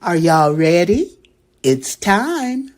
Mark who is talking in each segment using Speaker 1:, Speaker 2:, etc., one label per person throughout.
Speaker 1: Are y'all ready? It's time.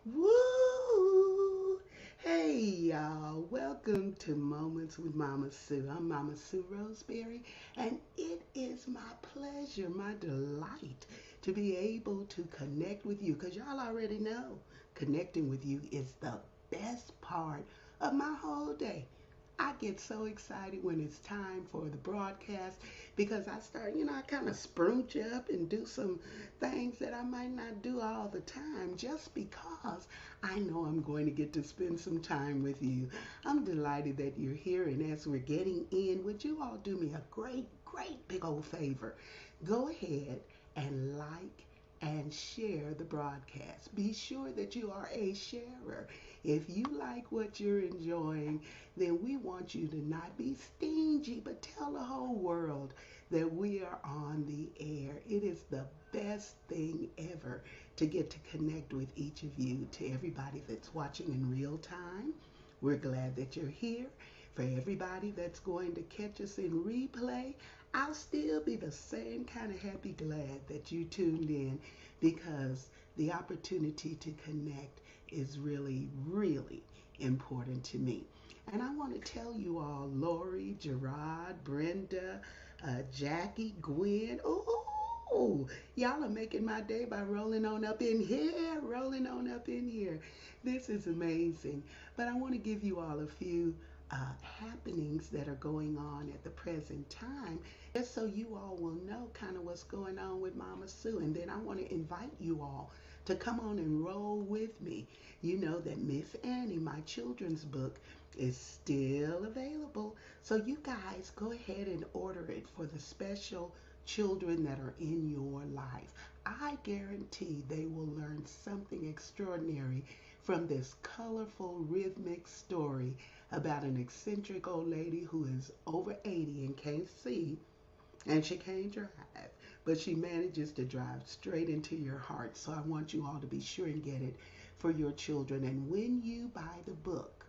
Speaker 1: Woo! Hey y'all, welcome to Moments with Mama Sue. I'm Mama Sue Roseberry, and it is my pleasure, my delight to be able to connect with you because y'all already know connecting with you is the best part of my whole day. I get so excited when it's time for the broadcast because I start, I kind of spruce up and do some things that I might not do all the time just because I know I'm going to get to spend some time with you. I'm delighted that you're here, and as we're getting in, would you all do me a great, great big old favor? Go ahead and like and share the broadcast. Be sure that you are a sharer. If you like what you're enjoying, then we want you to not be stingy, but tell the whole world that we are on the air. It is the best thing ever to get to connect with each of you. To everybody that's watching in real time, we're glad that you're here. For everybody that's going to catch us in replay, I'll still be the same kind of happy glad that you tuned in because the opportunity to connect is really, really important to me. And I want to tell you all, Lori, Gerard, Brenda, Jackie, Gwen, oh, y'all are making my day by rolling on up in here, rolling on up in here. This is amazing. But I want to give you all a few happenings that are going on at the present time, just so you all will know kind of what's going on with Mama Sue. And then I want to invite you all to come on and roll with me. You know that Miss Annie, my children's book, is still available. So you guys go ahead and order it for the special children that are in your life. I guarantee they will learn something extraordinary from this colorful, rhythmic story about an eccentric old lady who is over 80 and can't see, and she can't drive, but she manages to drive straight into your heart. So I want you all to be sure and get it for your children. And when you buy the book,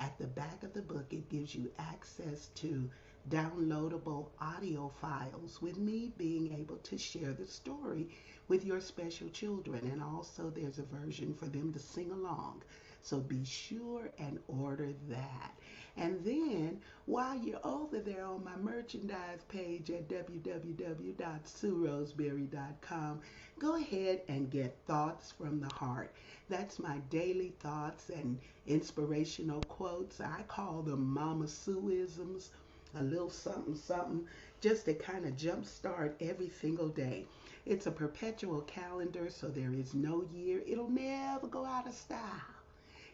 Speaker 1: at the back of the book, it gives you access to downloadable audio files with me being able to share the story with your special children. And also there's a version for them to sing along. So be sure and order that. And then while you're over there on my merchandise page at www.sueroseberry.com, go ahead and get Thoughts from the Heart. That's my daily thoughts and inspirational quotes. I call them Mama Sueisms a little something, something, just to kind of jumpstart every single day. It's a perpetual calendar, so there is no year. It'll never go out of style.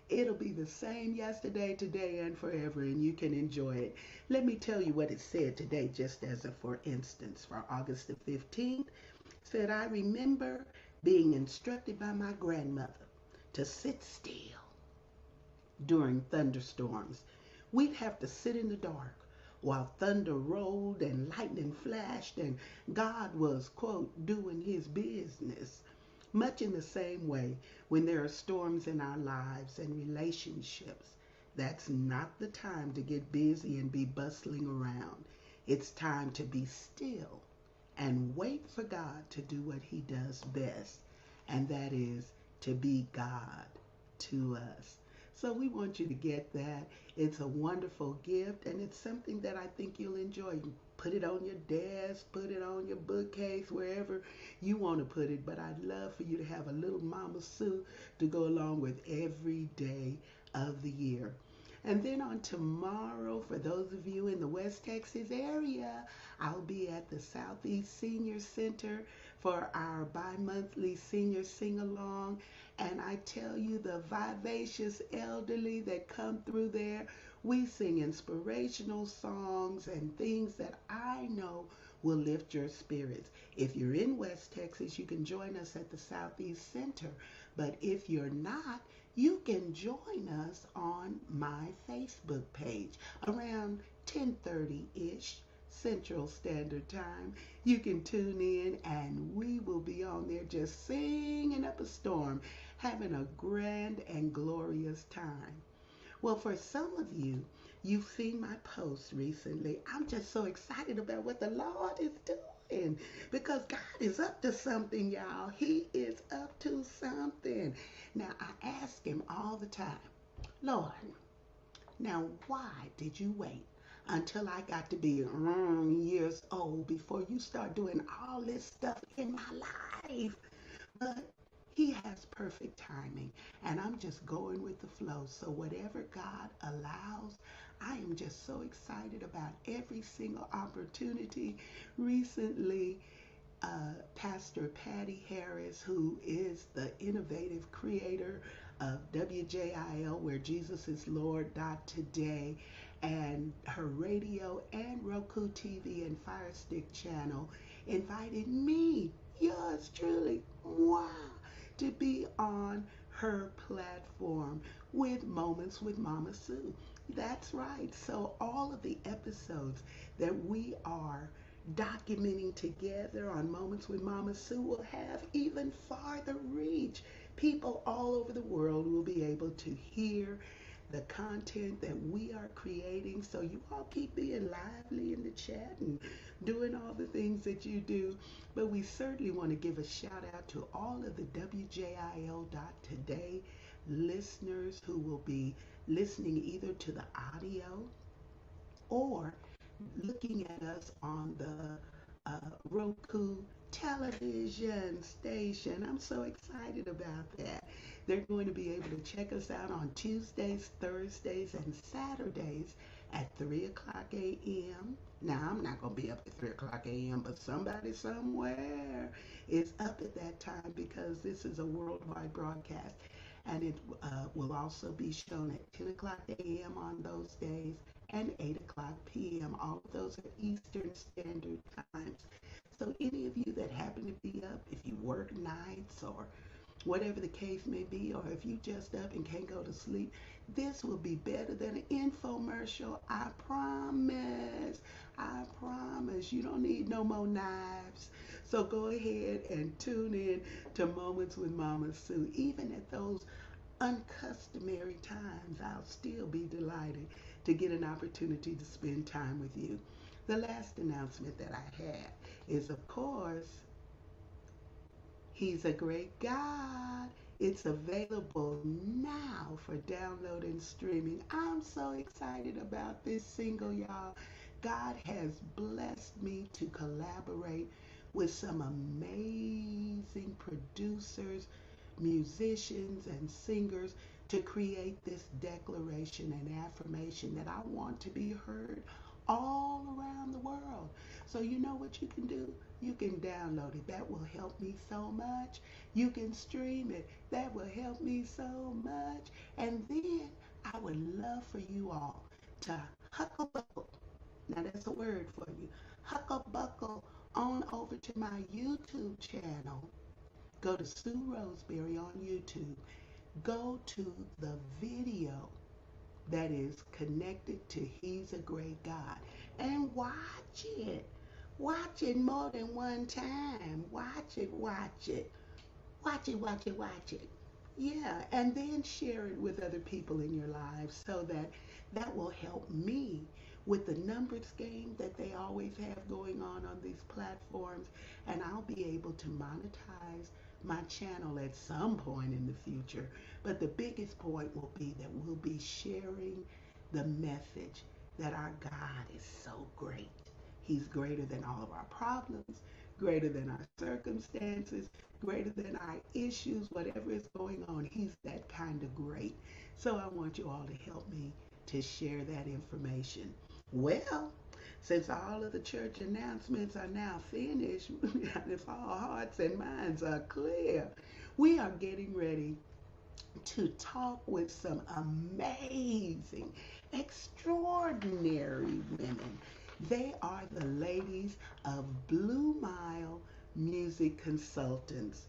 Speaker 1: It'll be the same yesterday, today, and forever, and you can enjoy it. Let me tell you what it said today, just as a for instance, for August the 15th. It said, I remember being instructed by my grandmother to sit still during thunderstorms. We'd have to sit in the dark while thunder rolled and lightning flashed, and God was, quote, doing his business. Much in the same way, when there are storms in our lives and relationships, that's not the time to get busy and be bustling around. It's time to be still and wait for God to do what he does best, and that is to be God to us. So we want you to get that. It's a wonderful gift, and it's something that I think you'll enjoy. You put it on your desk, put it on your bookcase, wherever you want to put it. But I'd love for you to have a little Mama Sue to go along with every day of the year. And then on tomorrow, for those of you in the West Texas area, I'll be at the Southeast Senior Center for our bi-monthly senior sing-along. And I tell you, the vivacious elderly that come through there, we sing inspirational songs and things that I know will lift your spirits. If you're in West Texas, you can join us at the Southeast Center. But if you're not, you can join us on my Facebook page around 10:30-ish Central Standard Time. You can tune in and we will be on there just singing up a storm, having a grand and glorious time. Well, for some of you, you've seen my posts recently. I'm just so excited about what the Lord is doing because God is up to something, y'all. He is up to something. Now, I ask him all the time, Lord, now why did you wait until I got to be years old before you start doing all this stuff in my life? But he has perfect timing, and I'm just going with the flow. So whatever God allows, I am just so excited about every single opportunity. Recently, Pastor Patty Harris, who is the innovative creator of WJIL, Where Jesus is Lord today, and her radio and Roku TV and Fire Stick channel, invited me, yours truly, wow, to be on her platform with Moments with Mama Sue. That's right. So all of the episodes that we are documenting together on Moments with Mama Sue will have even farther reach. People all over the world will be able to hear the content that we are creating. So you all keep being lively in the chat and doing all the things that you do. But we certainly want to give a shout out to all of the WJIL.today listeners who will be listening either to the audio or looking at us on the Roku television station. I'm so excited about that. They're going to be able to check us out on Tuesdays, Thursdays, and Saturdays at 3 o'clock a.m. Now, I'm not going to be up at 3 o'clock a.m., but somebody somewhere is up at that time because this is a worldwide broadcast. And it will also be shown at 10 o'clock a.m. on those days and 8 o'clock p.m. All of those are Eastern Standard Times. So any of you that happen to be up, if you work nights or whatever the case may be, or if you just up and can't go to sleep, this will be better than an infomercial. I promise. I promise. You don't need no more knives. So go ahead and tune in to Moments with Mama Sue. Even at those uncustomary times, I'll still be delighted to get an opportunity to spend time with you. The last announcement that I have is, of course, He's a Great God. It's available now for download and streaming. I'm so excited about this single, y'all. God has blessed me to collaborate with some amazing producers, musicians, and singers to create this declaration and affirmation that I want to be heard all around the world. So you know what you can do? You can download it. That will help me so much. You can stream it. That will help me so much. And then I would love for you all to hucklebuckle. Now that's a word for you. Hucklebuckle on over to my YouTube channel. Go to Sue Roseberry on YouTube. Go to the video that is connected to He's a Great God and watch it. Watch it more than one time. Watch it, watch it. Watch it, watch it, watch it. Yeah, and then share it with other people in your lives so that that will help me with the numbers game that they always have going on these platforms, and I'll be able to monetize my channel at some point in the future. But the biggest point will be that we'll be sharing the message that our God is so great. He's greater than all of our problems, greater than our circumstances, greater than our issues, whatever is going on. He's that kind of great. So I want you all to help me to share that information. Well, since all of the church announcements are now finished, and if all hearts and minds are clear, we are getting ready to talk with some amazing, extraordinary women. They are the ladies of BlueMile Music Consultants.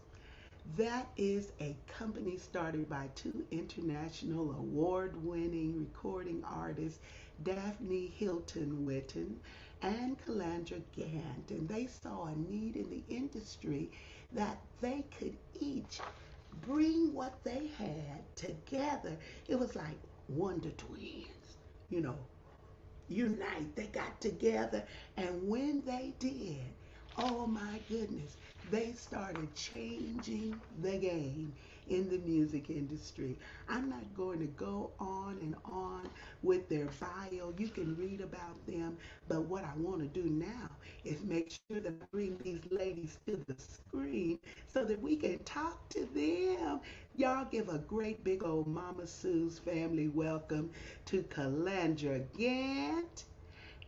Speaker 1: That is a company started by two international award winning recording artists, Daphney Hilton Witten and Calandra Gantt. And they saw a need in the industry that they could each bring what they had together. It was like Wonder Twins, you know, unite. They got together, and when they did, oh my goodness, they started changing the game in the music industry. I'm not going to go on and on with their bio. You can read about them, but what I want to do now is make sure that I bring these ladies to the screen so that we can talk to them. Y'all give a great big old Mama Sue's family welcome to Calandra Gantt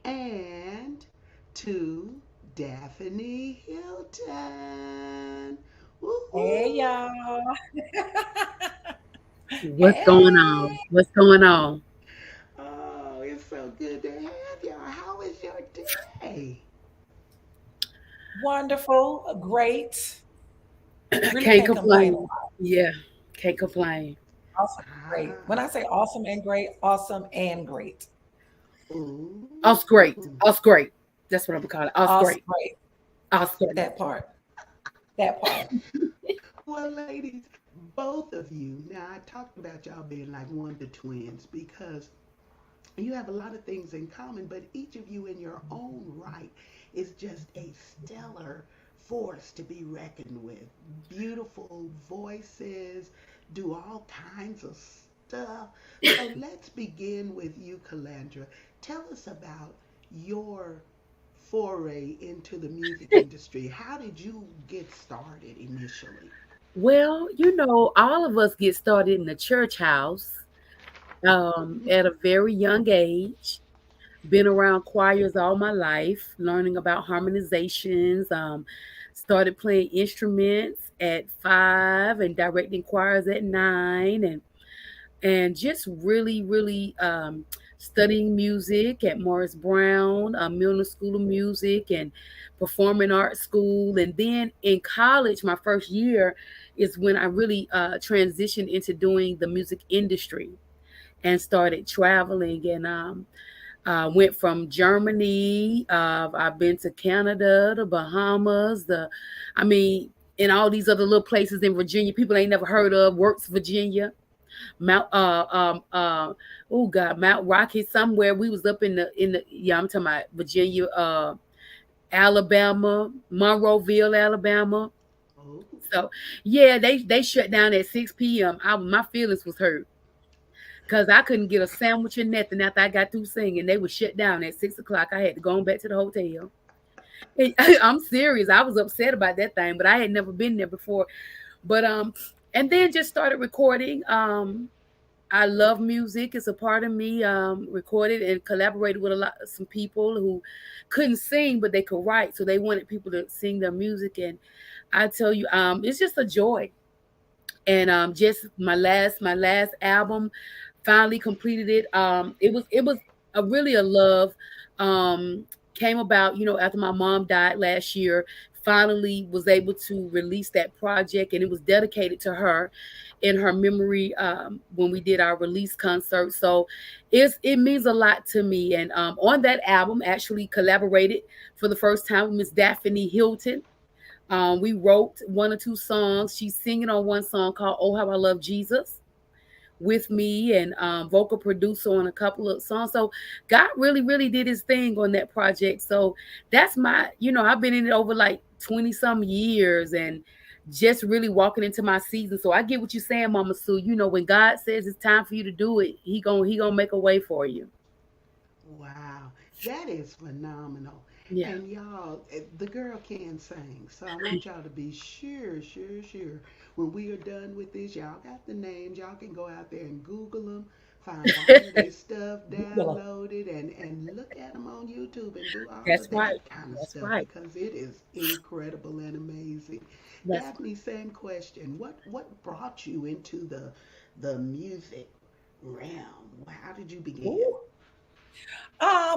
Speaker 1: and to Daphney Hilton.
Speaker 2: Hey
Speaker 1: Woo-hoo.
Speaker 2: y'all.
Speaker 3: What's going on?
Speaker 2: Hey.
Speaker 3: What's going on?
Speaker 1: Oh, it's so good to have y'all. How was your day?
Speaker 2: Wonderful. Great. Really
Speaker 3: Can't
Speaker 2: can't complain.
Speaker 3: complain. Yeah, can't complain.
Speaker 2: Awesome. Great. When
Speaker 1: Ah,
Speaker 2: I say awesome and great, awesome and great.
Speaker 3: Us
Speaker 1: ooh.
Speaker 3: great. Us great. That's what I'm gonna call it. Us
Speaker 2: Awesome.
Speaker 3: great.
Speaker 2: Great.
Speaker 3: Us great.
Speaker 2: That part. That part.
Speaker 1: Well, ladies, both of you. Now, I talked about y'all being like Wonder Twins because you have a lot of things in common, but each of you in your own right is just a stellar force to be reckoned with. Beautiful voices, do all kinds of stuff. So let's begin with you, Calandra. Tell us about your foray into the music industry. How did you get started initially?
Speaker 3: Well, all of us get started in the church house at a very young age. Been around choirs all my life, learning about harmonizations. Started playing instruments at 5 and directing choirs at 9, and just really studying music at Morris Brown, Milner School of Music, and performing art school. And then in college, my first year is when I really transitioned into doing the music industry and started traveling and went from Germany. I've been to Canada, the Bahamas, I mean, and all these other little places in Virginia people ain't never heard of. Works, Virginia. Mount oh God, Mount Rocky somewhere. We was up in the yeah, I'm talking about Virginia, Alabama, Monroeville, Alabama.
Speaker 1: Oh,
Speaker 3: So yeah, they shut down at 6 p.m. My feelings was hurt because I couldn't get a sandwich or nothing after I got through singing. They were shut down at 6 o'clock. I had to go on back to the hotel. And I'm serious. I was upset about that thing, but I had never been there before. But and then just started recording. I love music. It's a part of me. Recorded and collaborated with some people who couldn't sing, but they could write. So they wanted people to sing their music, and I tell you, it's just a joy. And just my last album, finally completed it. It was really a love. Um, Came about, after my mom died last year. Finally, was able to release that project, and it was dedicated to her in her memory when we did our release concert. So it means a lot to me. And on that album, actually collaborated for the first time with Miss Daphney Hilton. We wrote one or two songs. She's singing on one song called "Oh How I Love Jesus" with me, and vocal producer on a couple of songs. So God really, really did His thing on that project. So that's I've been in it over like 20 some years, and just really walking into my season. So I get what you're saying, Mama Sue. When God says it's time for you to do it, He gonna make a way for you.
Speaker 1: Wow, that is phenomenal.
Speaker 3: Yeah.
Speaker 1: And y'all, the girl can sing. So I want y'all to be sure, sure, sure. When we are done with this, y'all got the names. Y'all can go out there and Google them, find all of their stuff,
Speaker 2: Google 'em.
Speaker 1: download it, and look at them on YouTube and do all
Speaker 3: That's
Speaker 1: of
Speaker 3: right.
Speaker 1: that kind of
Speaker 3: That's
Speaker 1: stuff
Speaker 3: right.
Speaker 1: because it is incredible and amazing.
Speaker 3: That's right.
Speaker 1: Daphne, same question. What brought you into the music realm? How did you begin?
Speaker 2: Ooh.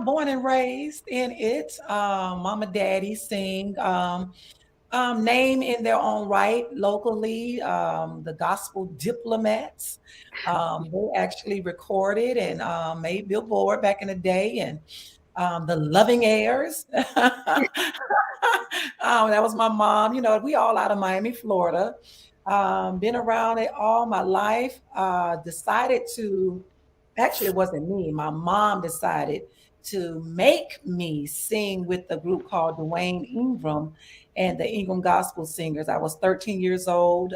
Speaker 2: Born and raised in it. Mama, daddy sing. Name in their own right locally. The Gospel Diplomats. They actually recorded and made Billboard back in the day, and the Loving Heirs. That was my mom. We all out of Miami, Florida. Been around it all my life. Decided to, actually, it wasn't me. My mom decided to make me sing with the group called Dwayne Ingram and the Ingram Gospel Singers. I was 13 years old.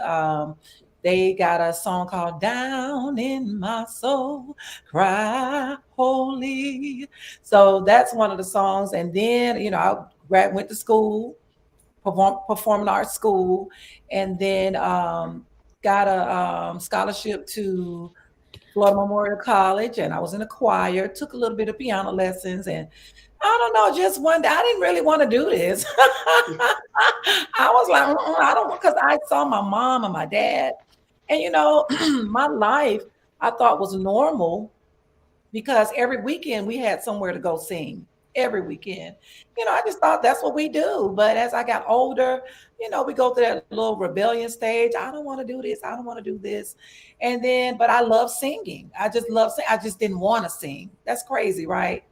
Speaker 2: They got a song called Down in My Soul, Cry Holy. So that's one of the songs. And then, went to school, performing arts school, and then got a scholarship to Florida Memorial College, and I was in a choir, took a little bit of piano lessons, and I don't know, just one day, I didn't really want to do this. I was like, I don't, because I saw my mom and my dad, and my life I thought was normal because every weekend we had somewhere to go sing. Every weekend, I just thought that's what we do. But as I got older, we go through that little rebellion stage. I don't want to do this. I don't want to do this. And then, but I love singing. I just love singing. I just didn't want to sing. That's crazy, right?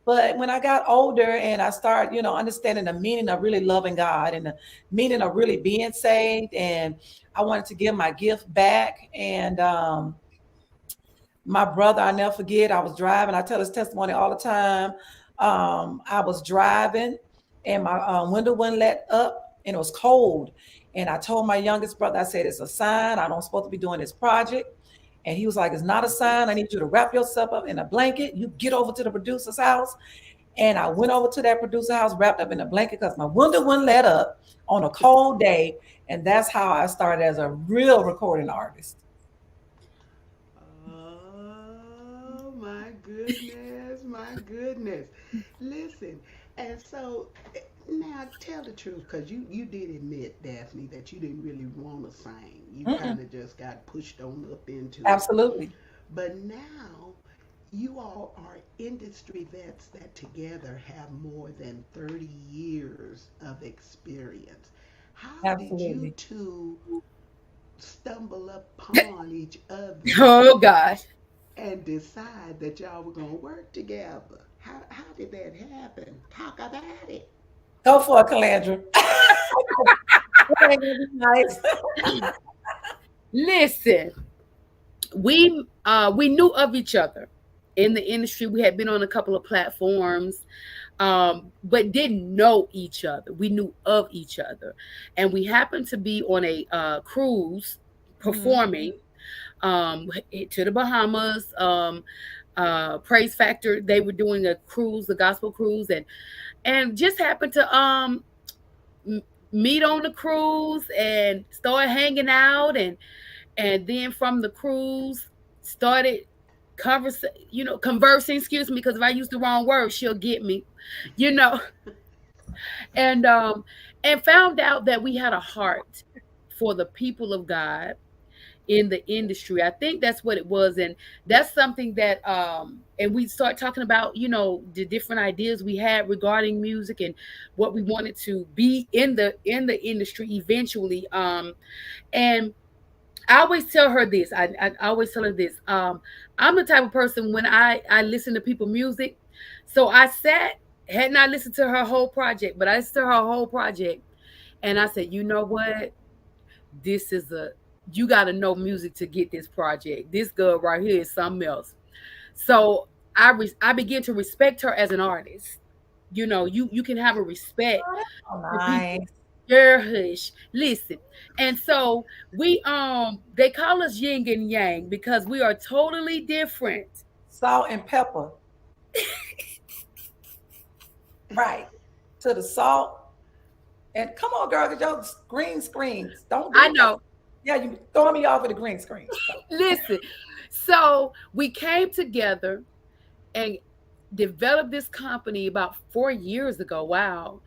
Speaker 2: But when I got older and I started, understanding the meaning of really loving God and the meaning of really being saved, and I wanted to give my gift back. And my brother, I never forget, I was driving. I tell his testimony all the time. I was driving and my window wouldn't let up and it was cold. And I told my youngest brother, I said, it's a sign. I don't supposed to be doing this project. And he was like, it's not a sign. I need you to wrap yourself up in a blanket. You get over to the producer's house. And I went over to that producer's house, wrapped up in a blanket because my window wouldn't let up on a cold day. And that's how I started as a real recording artist.
Speaker 1: Oh my goodness, my goodness. Listen, and so now tell the truth, because you did admit, Daphne, that you didn't really want to sing. You
Speaker 2: Mm-mm,
Speaker 1: kind of just got pushed on up into it.
Speaker 2: absolutely.
Speaker 1: But now you all are industry vets that together have more than 30 years of experience. How did you
Speaker 2: Absolutely.
Speaker 1: two stumble upon each other
Speaker 3: Oh gosh.
Speaker 1: and decide that y'all were going to work together? How did that happen? Talk about it.
Speaker 2: Go for it, Calandra. It ain't gonna be nice.
Speaker 3: Listen, we knew of each other in the industry. We had been on a couple of platforms, but didn't know each other. We knew of each other, and we happened to be on a cruise
Speaker 2: Mhm.
Speaker 3: performing to the Bahamas. Praise Factor. They were doing a cruise, the gospel cruise, and just happened to m- meet on the cruise and start hanging out, and then from the cruise started conversing, excuse me, because if I use the wrong word, she'll get me, you know, and found out that we had a heart for the people of God in the industry. I think that's what it was. And that's something that and we start talking about, the different ideas we had regarding music and what we wanted to be in the industry eventually. And I always tell her this. I always tell her this. I'm the type of person when I listen to people music. So I sat, had not listened to her whole project, but I listened to her whole project, and I said, you know what? This is you got to know music to get this project. This girl right here is something else. So I began to respect her as an artist. You can have a respect
Speaker 2: Oh,
Speaker 3: for people.
Speaker 2: nice.
Speaker 3: Girl, hush. Listen. And so we they call us yin and yang because we are totally different.
Speaker 2: Salt and pepper. Right. To the salt. And come on, girl, get your green screens. Don't
Speaker 3: I
Speaker 2: do that.
Speaker 3: know.
Speaker 2: Yeah, you throwing me off with the green screen. So,
Speaker 3: Listen. So we came together and developed this company about 4 years ago. Wow.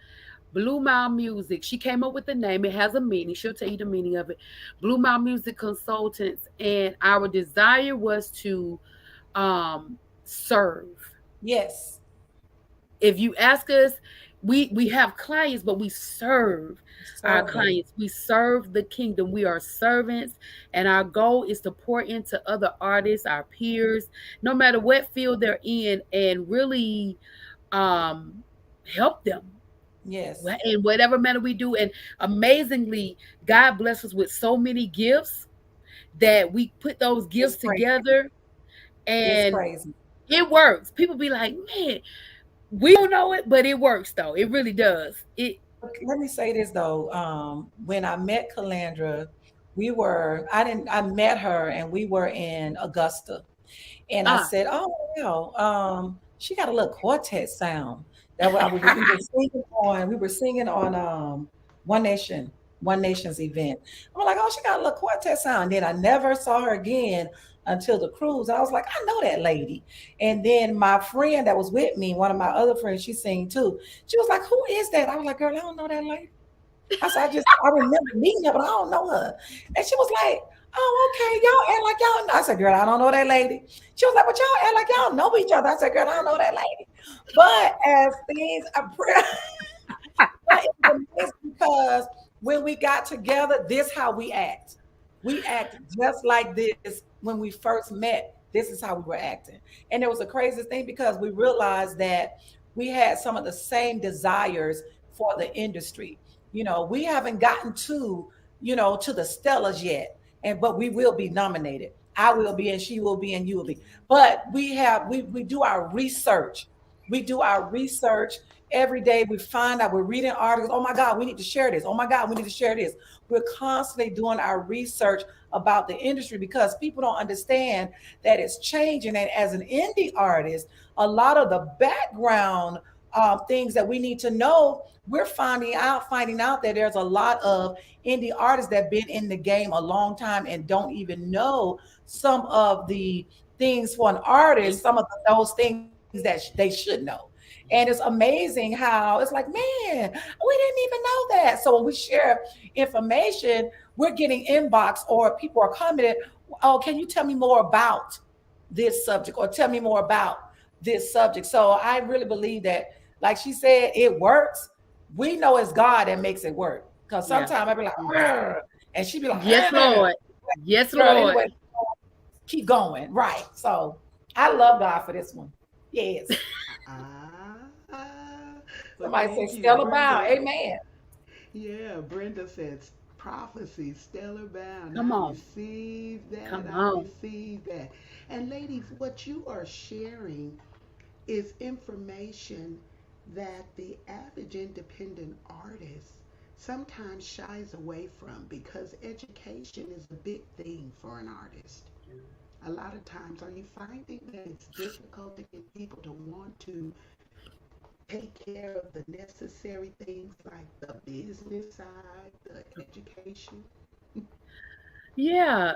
Speaker 3: BlueMile Music. She came up with the name. It has a meaning. She'll tell you the meaning of it. BlueMile Music Consultants. And our desire was to serve.
Speaker 2: yes.
Speaker 3: If you ask us, we have clients, but we serve our
Speaker 2: Serving.
Speaker 3: clients. We serve the kingdom. We are servants, and our goal is to pour into other artists, our peers, no matter what field they're in, and really um, help them
Speaker 2: Yes.
Speaker 3: in whatever manner we do. And amazingly, God bless us with so many gifts that we put those
Speaker 2: It's
Speaker 3: gifts
Speaker 2: crazy.
Speaker 3: together,
Speaker 2: It's
Speaker 3: and
Speaker 2: crazy.
Speaker 3: it works. People be like, man, we don't know it, but it works though. It really does. It
Speaker 2: Let me say this though. When I met Calandra, I met her and we were in Augusta. And I
Speaker 3: ah
Speaker 2: said, "Oh, well, she got a little quartet sound." That we were singing on One Nation, One Nation's event. I'm like, "Oh, she got a little quartet sound." Then I never saw her again until the cruise. I was like, "I know that lady." And then my friend that was with me, one of my other friends, she sang too. She was like, "Who is that?" I was like, "Girl, I don't know that lady." I remember meeting her, but I don't know her. And she was like, "Oh, okay, y'all act like y'all know." I said, "Girl, I don't know that lady." She was like, "But y'all act like y'all know each other." I said, "Girl, I don't know that lady." But as things are but it was amazing because when we got together, this how we act. We act just like this when we first met. This is how we were acting. And it was the craziest thing because we realized that we had some of the same desires for the industry. We haven't gotten to the Stellas yet. But we will be nominated. I will be, and she will be, and you will be. But we do our research. We do our research every day. We find out, we're reading articles. Oh my God, we need to share this. Oh my God, we need to share this. We're constantly doing our research about the industry because people don't understand that it's changing. And as an indie artist, a lot of the background things that we need to know, we're finding out that there's a lot of indie artists that have been in the game a long time and don't even know some of the things for an artist, some of those things that they should know. And it's amazing how it's like, man, we didn't even know that. So when we share information, we're getting inbox or people are commenting, "Oh, can you tell me more about this subject or tell me more about this subject?" So I really believe that, like she said, it works. We know it's God that makes it work. Because
Speaker 3: yeah.
Speaker 2: sometimes I be like,
Speaker 1: Mhm.
Speaker 2: "Arr," and she be like,
Speaker 3: Yes,
Speaker 2: "Arr."
Speaker 3: Lord. Yes,
Speaker 2: Girl,
Speaker 3: Lord.
Speaker 2: anyway, keep going. Right. So I love God for this one. Yes.
Speaker 1: Ah, well,
Speaker 2: Somebody say
Speaker 1: thank you,
Speaker 2: Stella Bow.
Speaker 1: Brenda.
Speaker 2: Amen.
Speaker 1: Yeah, Brenda said prophecy, stellar bound.
Speaker 3: Come
Speaker 1: I
Speaker 3: on.
Speaker 1: receive that.
Speaker 3: Come
Speaker 1: I
Speaker 3: on.
Speaker 1: receive that. And ladies, what you are sharing is information that the average independent artist sometimes shies away from because education is a big thing for an artist. A lot of times, are you finding that it's difficult to get people to want to take care of the necessary things like the business side, the education?
Speaker 3: Yeah.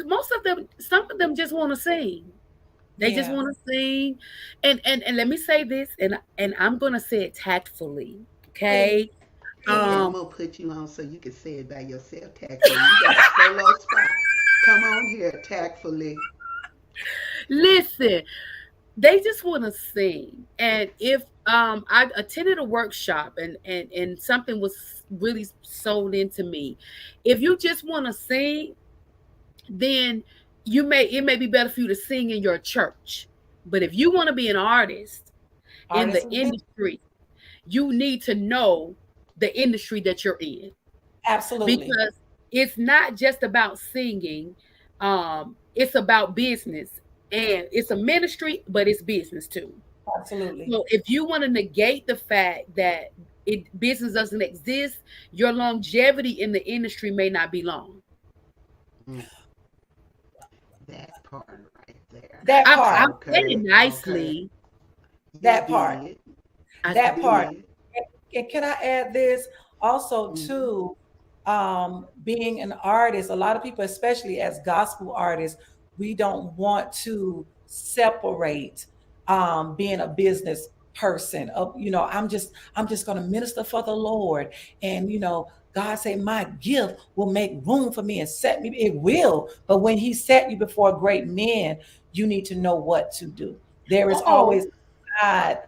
Speaker 3: most of them, some of them just want to sing. They just
Speaker 2: Yeah.
Speaker 3: want to sing. And let me say this, and I'm gonna say it tactfully.
Speaker 2: Please.
Speaker 3: Okay.
Speaker 1: And I'm
Speaker 3: Um,
Speaker 1: gonna put you on so you can say it by yourself tactfully. You got a solo spot. Come on here, tactfully.
Speaker 3: listen, they just want to sing. And if I attended a workshop and something was really sold into me, if you just want to sing, then it may be better for you to sing in your church. But if you want to be an artist in
Speaker 2: Artists
Speaker 3: the
Speaker 2: with me.
Speaker 3: industry, you need to know the industry that you're in,
Speaker 2: Absolutely.
Speaker 3: because it's not just about singing. It's about business, and it's a ministry, but it's business too.
Speaker 2: Absolutely.
Speaker 3: So if you want to negate the fact that business doesn't exist, your longevity in the industry may not be long.
Speaker 1: Mm, that part right there.
Speaker 2: That
Speaker 3: I'm
Speaker 2: part.
Speaker 3: saying it
Speaker 1: Okay, okay.
Speaker 3: nicely.
Speaker 1: You
Speaker 2: That part.
Speaker 1: did.
Speaker 3: I
Speaker 1: You
Speaker 2: That
Speaker 3: did.
Speaker 2: part.
Speaker 1: did.
Speaker 2: And can I add this also
Speaker 1: Mm-hmm.
Speaker 2: too? Being an artist, a lot of people, especially as gospel artists, we don't want to separate being a business person. Of I'm just going to minister for the Lord, and God say my gift will make room for me and set me. It will, but when He set you before great men, you need to know what to do. There is always
Speaker 3: Oh,
Speaker 2: a side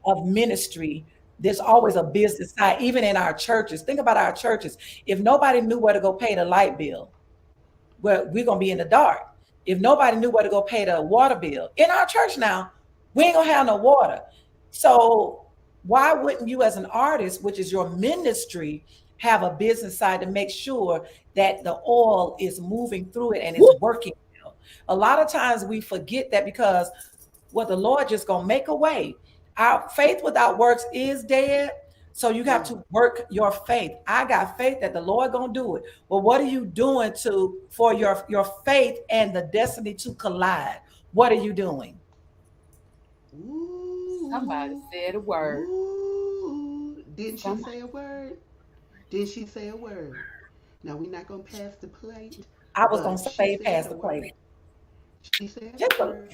Speaker 2: of ministry. There's always a business side, even in our churches. Think about our churches. If nobody knew where to go pay the light bill, well, we're gonna be in the dark. If nobody knew where to go pay the water bill in our church now, we ain't gonna have no water. So why wouldn't you, as an artist, which is your ministry, have a business side to make sure that the oil is moving through it and it's
Speaker 3: whoop.
Speaker 2: working well? A lot of times we forget that because the Lord just gonna make a way. Our faith without works is dead. So you have
Speaker 1: Mm.
Speaker 2: to work your faith. I got faith that the Lord gonna do it. But what are you doing for your faith and the destiny to collide? What are you doing?
Speaker 3: Somebody
Speaker 1: Ooh.
Speaker 3: said a word.
Speaker 1: Ooh. Didn't she
Speaker 3: Somebody.
Speaker 1: say a word? Did she say a word? Now we're not gonna pass the plate,
Speaker 2: I was gonna
Speaker 1: but she
Speaker 2: say
Speaker 1: said
Speaker 2: pass
Speaker 1: a
Speaker 2: the
Speaker 1: word.
Speaker 2: plate.
Speaker 1: She said a
Speaker 2: Just
Speaker 1: word.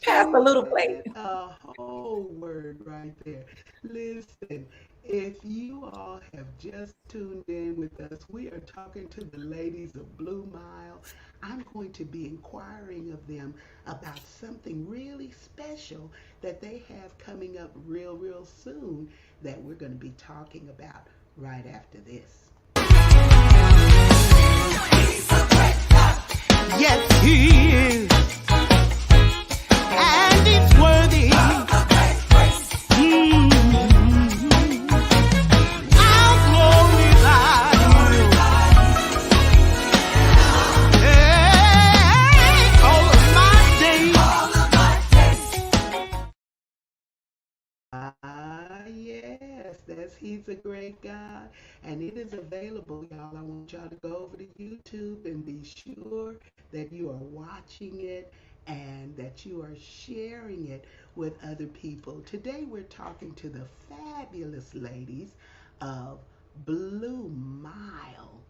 Speaker 2: pass
Speaker 1: She
Speaker 2: the little plate.
Speaker 1: said a whole word right there. Listen, if you all have just tuned in with us, we are talking to the ladies of Blue Mile. I'm going to be inquiring of them about something really special that they have coming up real, real soon that we're going to be talking about right after this. Yes, he is, and it's worthy. I'll glorify you. Hey, all of my days. Yes, he's a great God, and it is available, y'all. I want y'all to go over to YouTube and be sure that you are watching it and that you are sharing it with other people. Today, we're talking to the fabulous ladies of Blue Mile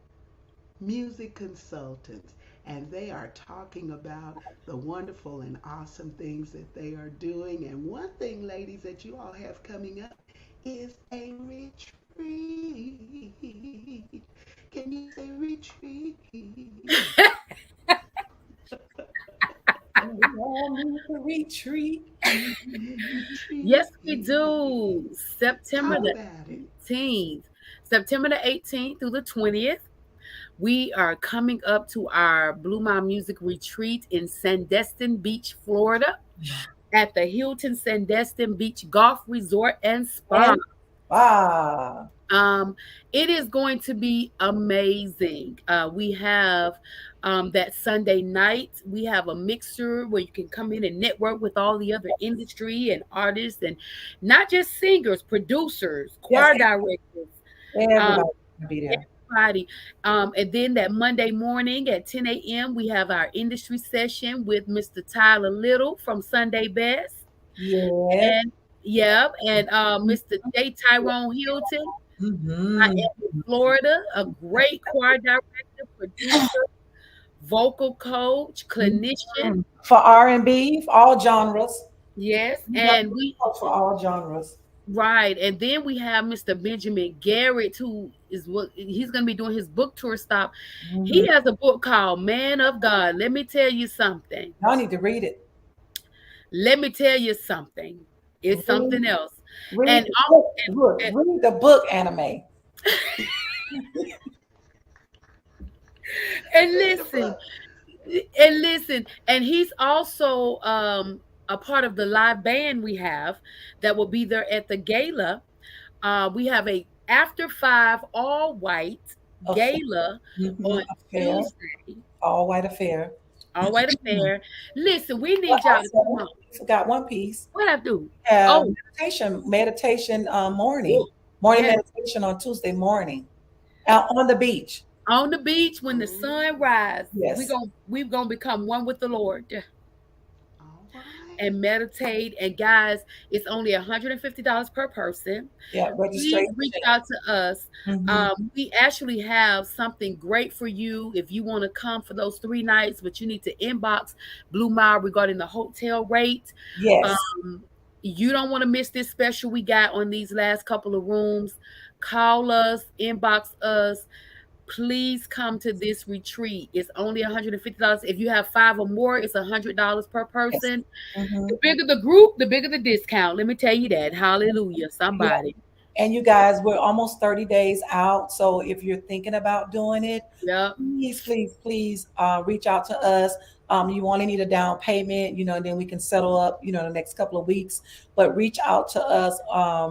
Speaker 1: Music Consultants, and they are talking about the wonderful and awesome things that they are doing. And one thing, ladies, that you all have coming up is a retreat. Can you say retreat?
Speaker 2: We all need to retreat.
Speaker 3: Yes, we do.
Speaker 1: Retreat.
Speaker 3: September
Speaker 1: Talk
Speaker 3: the
Speaker 1: about it.
Speaker 3: 18th. September the 18th through the 20th. We are coming up to our Blue Mile Music Retreat in Sandestin Beach, Florida, at the Hilton Sandestin Beach Golf Resort and Spa.
Speaker 2: And ah,
Speaker 3: Um, it is going to be amazing. We have that Sunday night. We have a mixer where you can come in and network with all the other industry and artists, and not just singers, producers,
Speaker 2: yes,
Speaker 3: choir directors, um,
Speaker 2: everybody gonna be there.
Speaker 3: everybody. And then that Monday morning at 10 a.m., we have our industry session with Mr. Tyler Little from Sunday Best.
Speaker 2: Yes.
Speaker 3: And yeah, and Mr. J. Tyrone Hilton.
Speaker 2: Mm-hmm.
Speaker 3: Miami, Florida, a great choir director, producer, vocal coach, clinician.
Speaker 2: For R&B, all genres.
Speaker 3: Yes,
Speaker 2: You got
Speaker 3: and we
Speaker 2: for all genres.
Speaker 3: right, and then we have Mr. Benjamin Garrett, who is what he's going to be doing his book tour stop. He
Speaker 2: Mm-hmm.
Speaker 3: has a book called Man of God. Let me tell you something.
Speaker 2: Y'all need to read it.
Speaker 3: Let me tell you something. It's
Speaker 2: Read,
Speaker 3: something else.
Speaker 2: read
Speaker 3: And
Speaker 2: the book. Look, read the book, anime.
Speaker 3: and
Speaker 1: Read the
Speaker 3: listen,
Speaker 1: book.
Speaker 3: and he's also a part of the live band we have that will be there at the gala. We have a after five all white
Speaker 2: Affair.
Speaker 3: gala
Speaker 2: Mm-hmm.
Speaker 3: on
Speaker 2: Affair.
Speaker 3: Tuesday.
Speaker 2: All white affair.
Speaker 3: All white affair. Listen, we
Speaker 2: But
Speaker 3: need y'all to come
Speaker 2: also,
Speaker 3: on.
Speaker 2: I forgot one piece.
Speaker 3: What I do?
Speaker 2: Have
Speaker 3: Oh,
Speaker 2: meditation
Speaker 3: woo,
Speaker 2: morning
Speaker 3: yes.
Speaker 2: meditation on Tuesday morning out on the beach.
Speaker 3: On the beach when the
Speaker 1: Oh,
Speaker 3: sun rises,
Speaker 2: Yes,
Speaker 3: we're gonna become one with the Lord
Speaker 1: all right.
Speaker 3: and meditate. And guys, it's only $150 per person.
Speaker 2: yeah,
Speaker 3: Please
Speaker 2: registration.
Speaker 3: reach out to us.
Speaker 2: Mm-hmm.
Speaker 3: We actually have something great for you if you want to come for those 3 nights, but you need to inbox Blue Mile regarding the hotel rate.
Speaker 2: Yes,
Speaker 3: Um, you don't want to miss this special we got on these last couple of rooms. Call us, inbox us. Please come to this retreat. It's only $150. If you have five or more, it's $100 per
Speaker 2: yes.
Speaker 3: person.
Speaker 2: Mm-hmm.
Speaker 3: The bigger the group, the bigger the discount. Let me tell you that. Hallelujah. Somebody.
Speaker 2: And you guys, we're almost 30 days out. So if you're thinking about doing it,
Speaker 3: Yep.
Speaker 2: please, please, please reach out to us. You only need a down payment, and then we can settle up, the next couple of weeks. But reach out to us,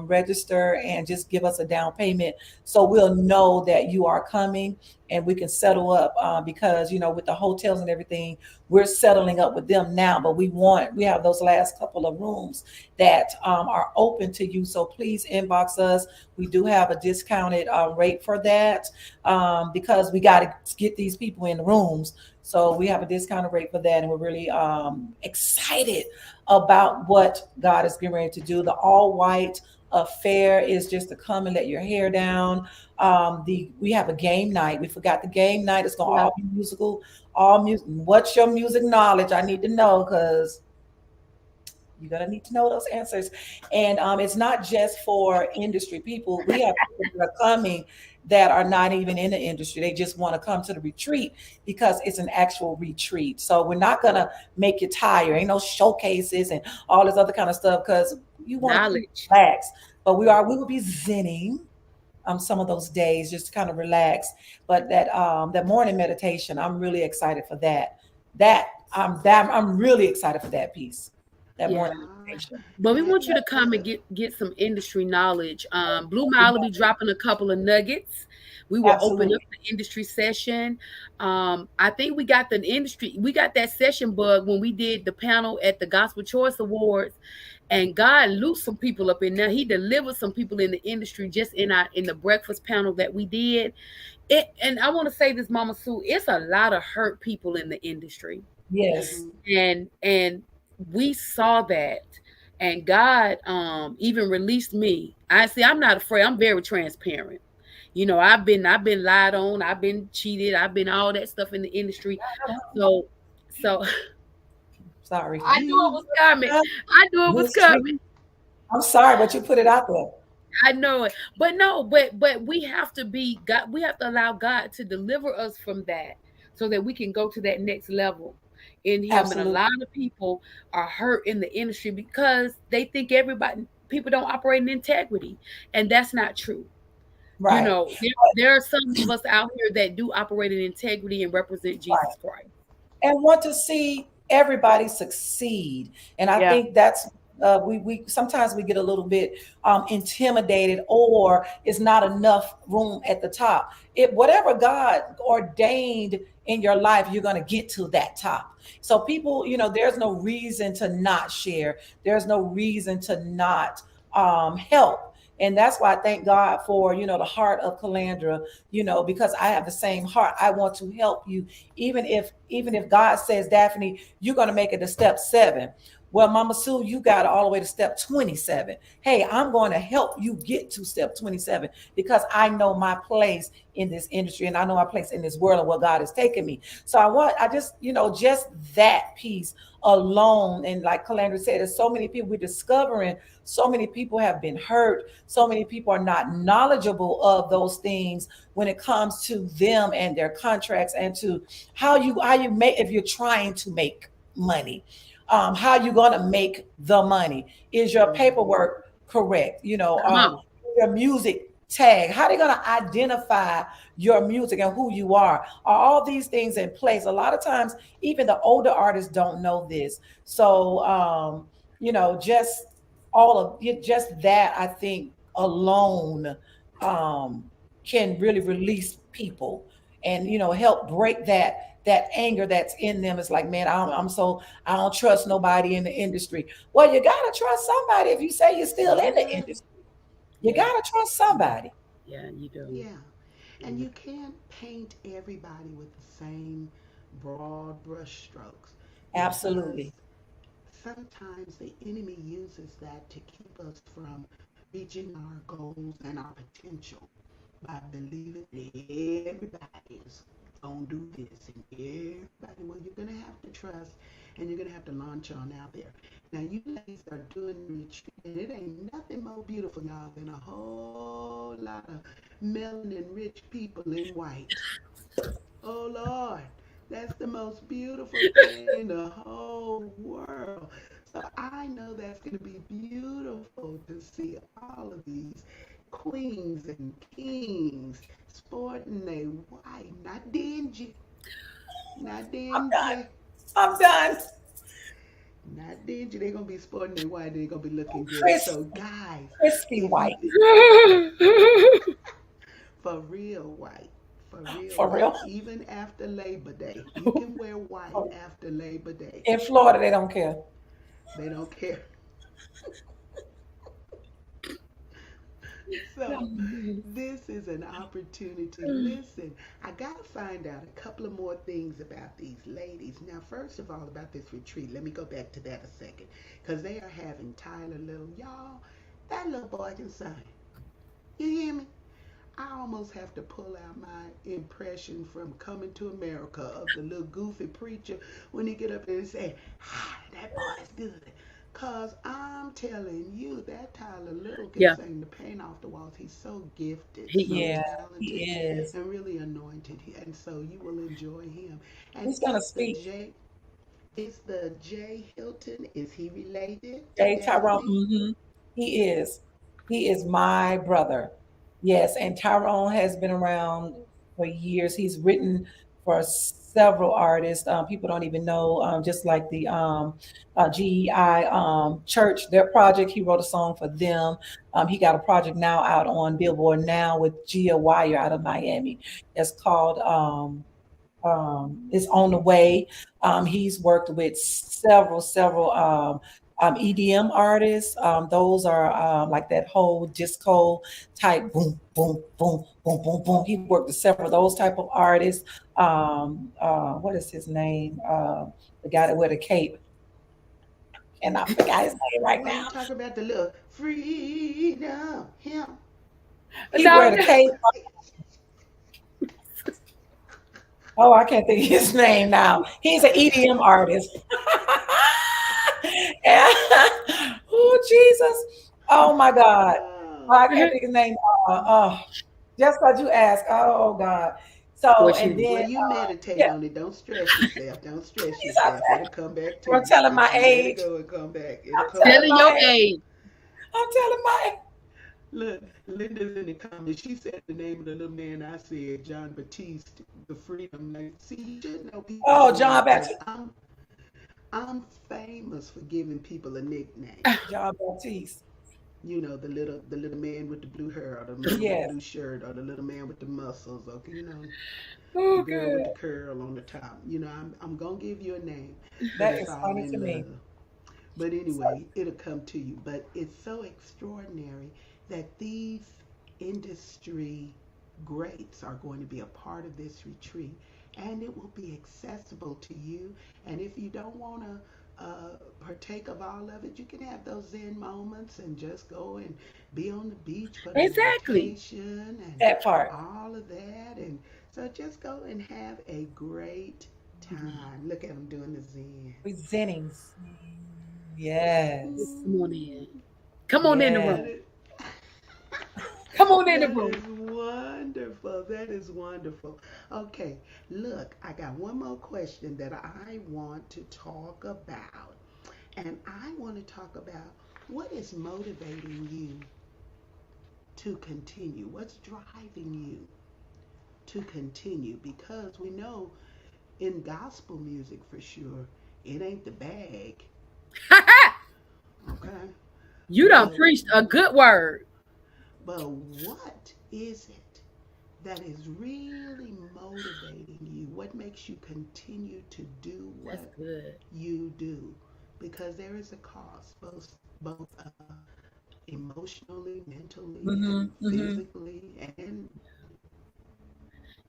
Speaker 2: register, and just give us a down payment so we'll know that you are coming and we can settle up because, with the hotels and everything, we're settling up with them now. But we have those last couple of rooms that are open to you. So please inbox us. We do have a discounted rate for that because we got to get these people in the rooms. So we have a discounted rate for that, and we're really excited about what God is getting ready to do. The all white affair is just to come and let your hair down. We have a game night. We forgot the game night. It's gonna
Speaker 3: Yeah.
Speaker 2: all be musical, all music. What's your music knowledge? I need to know because you're gonna need to know those answers. And it's not just for industry people. We have people that are coming that are not even in the industry. They just want to come to the retreat because it's an actual retreat. So we're not gonna make you tired. Ain't no showcases and all this other kind of stuff because you want to
Speaker 3: Knowledge.
Speaker 2: relax. But we will be zenning some of those days just to kind of relax. But that morning meditation, I'm really excited for that. I'm really excited for that piece. That
Speaker 3: Yeah.
Speaker 2: morning
Speaker 1: All
Speaker 2: meditation.
Speaker 1: right.
Speaker 3: But we
Speaker 1: That
Speaker 3: want you
Speaker 1: is
Speaker 3: to come and
Speaker 1: good.
Speaker 3: get some industry knowledge. Blue Mile will be dropping a couple of nuggets. We will open up
Speaker 2: Absolutely.
Speaker 3: the industry session. I think we got that session bug when we did the panel at the Gospel Choice Awards, and God loosed some people up in there. He delivered some people in the industry just in the breakfast panel that we did. And I want to say this, Mama Sue, it's a lot of hurt people in the industry,
Speaker 2: Yes.
Speaker 1: Mm-hmm.
Speaker 3: and we saw that, and God even released me. I'm not afraid. I'm very transparent. I've been lied on, I've been cheated, I've been all that stuff in the industry. So so
Speaker 2: Sorry.
Speaker 3: I knew it was coming. I knew it was coming.
Speaker 2: History. I'm sorry, but you put it out there.
Speaker 3: I know it. But no, but we have to be God, we have to allow God to deliver us from that so that we can go to that next level in him. And a
Speaker 2: Absolutely.
Speaker 3: lot of people are hurt in the industry because they think everybody people don't operate in integrity. And that's not true.
Speaker 2: Right.
Speaker 3: There are some of us out here that do operate in integrity and represent
Speaker 2: Right.
Speaker 3: Jesus Christ.
Speaker 2: And want to see everybody succeed. And I
Speaker 3: Yeah.
Speaker 2: think that's we sometimes we get a little bit intimidated, or it's not enough room at the top. Whatever God ordained in your life, you're going to get to that top. So people, there's no reason to not share. There's no reason to not help. And that's why I thank God for, the heart of Calandra, because I have the same heart. I want to help you. Even if God says, Daphney, you're going to make it to step 7. Well, Mama Sue, you got all the way to step 27. Hey, I'm going to help you get to step 27 because I know my place in this industry and I know my place in this world and where God has taken me. So I just, just that piece alone. And like Calandra said, there's so many people we're discovering, so many people have been hurt, so many people are not knowledgeable of those things when it comes to them and their contracts and to how you make if you're trying to make money. How you going to make the money? Is your
Speaker 1: Mm-hmm.
Speaker 2: paperwork correct?
Speaker 3: Come on.
Speaker 2: Your music tag. How they going to identify your music and who you are all these things in place? A lot of times even the older artists don't know this. So just all of just that, I think alone um can really release people and help break that anger that's in them. It's like, man, I don't trust nobody in the industry. Well, you gotta trust somebody if you say you're still in the
Speaker 1: Somebody.
Speaker 2: industry. You
Speaker 3: Yeah.
Speaker 2: gotta trust somebody.
Speaker 3: Yeah, you do.
Speaker 1: Yeah. And you can't paint everybody with the same broad brush strokes because
Speaker 2: Absolutely.
Speaker 1: sometimes the enemy uses that to keep us from reaching our goals and our potential by believing that everybody is gonna do this and everybody. Well, you're gonna have to trust and you're gonna have to launch on out there. Now you ladies are doing the retreat and it ain't nothing more beautiful, y'all, than a whole lot of melanin rich people in white. Oh Lord, that's the most beautiful thing in the whole world. So I know that's going to be beautiful to see all of these queens and kings sporting their white, not dingy, not
Speaker 2: I'm done.
Speaker 1: dingy,
Speaker 2: I'm done.
Speaker 1: not dingy. They're going to be sporting their white. They're going to be looking good.
Speaker 2: Chris,
Speaker 1: So guys,
Speaker 2: crispy
Speaker 1: if you
Speaker 2: white.
Speaker 1: for real white, for real
Speaker 2: For
Speaker 1: white,
Speaker 2: real.
Speaker 1: even after Labor Day, you can wear white after Labor Day.
Speaker 2: In Florida, they don't care.
Speaker 1: They don't care. So, this is an opportunity. Listen, I got to find out a couple of more things about these ladies. Now, first of all, about this retreat, let me go back to that a second. Because they are having Tyler Little. Y'all, that little boy can sing. You hear me? I almost have to pull out my impression from Coming to America of the little goofy preacher when he get up there and say, ah, that boy's good. Cause I'm telling you, that Tyler Little can
Speaker 3: Yeah,
Speaker 1: sing the paint off the walls. He's so gifted, so
Speaker 3: he
Speaker 2: Yeah,
Speaker 3: is.
Speaker 1: talented,
Speaker 2: he is.
Speaker 1: and really anointed. And so you will enjoy him. And
Speaker 2: He's gonna speak.
Speaker 1: Is the J Hilton? Is he related to
Speaker 2: Jay Tyrone.
Speaker 1: Daphney?
Speaker 2: He is. He is my brother. Yes, and Tyrone has been around for years. He's written for several artists. People don't even know. Just like the GEI Church, their project. He wrote a song for them. He got a project now out on Billboard now with Gia Wire out of Miami. It's called is on the way. He's worked with several EDM artists. Those are like that whole disco type boom, boom, boom, boom, boom, boom. He worked with several of those type of artists. What is his name? The guy that wear the cape. And I forgot his name right
Speaker 1: Oh, you
Speaker 2: now.
Speaker 1: talking about the little freedom? Him.
Speaker 2: He
Speaker 3: No,
Speaker 2: wear the cape. Oh, I can't think of his name now. He's an EDM artist. Oh, Jesus. Oh, my God. Oh,
Speaker 1: Oh,
Speaker 2: I can't think of his name. Just because you asked. Oh, God. So, and
Speaker 3: fortunately.
Speaker 1: well,
Speaker 2: then,
Speaker 1: you meditate
Speaker 2: yeah,
Speaker 1: on it. Don't stress yourself. Don't stress
Speaker 2: he's out
Speaker 1: yourself. It'll
Speaker 2: there.
Speaker 1: come back to
Speaker 2: I'm
Speaker 1: you.
Speaker 2: telling my
Speaker 1: Just let it
Speaker 2: age.
Speaker 1: go and come back. It'll
Speaker 2: I'm
Speaker 1: come
Speaker 2: telling
Speaker 3: Telling
Speaker 1: back.
Speaker 3: your
Speaker 2: my age.
Speaker 3: age.
Speaker 2: I'm telling my age.
Speaker 1: Look, Linda's in the comments. She said the name of the little man I said, John Batiste, the freedom. Like, see, you should know people's
Speaker 2: Oh,
Speaker 1: names
Speaker 2: John
Speaker 1: because
Speaker 2: Baptiste.
Speaker 1: I'm famous for giving people a nickname.
Speaker 2: John Baptiste.
Speaker 1: You know, the little man with the blue hair, or the man with the
Speaker 2: Yes.
Speaker 1: blue shirt, or the little man with the muscles, or the
Speaker 3: Oh,
Speaker 1: girl with the
Speaker 3: good.
Speaker 1: curl on the top. I'm gonna give you a name, but
Speaker 2: That
Speaker 1: it's
Speaker 2: is
Speaker 1: all
Speaker 2: funny to
Speaker 1: in
Speaker 2: me.
Speaker 1: love. But anyway, it'll come to you. But it's so extraordinary that these industry greats are going to be a part of this retreat, and it will be accessible to you. And if you don't want to partake of all of it. You can have those Zen moments and just go and be on the beach for the
Speaker 3: Exactly.
Speaker 1: meditation and
Speaker 2: That part.
Speaker 1: all of that. And so just go and have a great time. Look at them doing the Zen.
Speaker 2: Presenting. Yes.
Speaker 3: Come on in.
Speaker 1: Mm,
Speaker 3: Come on in the
Speaker 2: Yes.
Speaker 1: that
Speaker 3: room.
Speaker 1: is
Speaker 3: Come on in the
Speaker 1: that
Speaker 3: room.
Speaker 1: is wonderful. That is wonderful. Okay, look, I got one more question that I want to talk about. And I want to talk about what is motivating you to continue? What's driving you to continue? Because we know in gospel music for sure, it ain't the bag, okay?
Speaker 3: You done
Speaker 1: But
Speaker 3: preached a good word.
Speaker 1: what is it that is really motivating you? What makes you continue to do
Speaker 3: That's
Speaker 1: what
Speaker 3: good.
Speaker 1: you do? Because there is a cost, both emotionally, mentally, and
Speaker 2: Mm-hmm. Mm-hmm.
Speaker 1: physically, and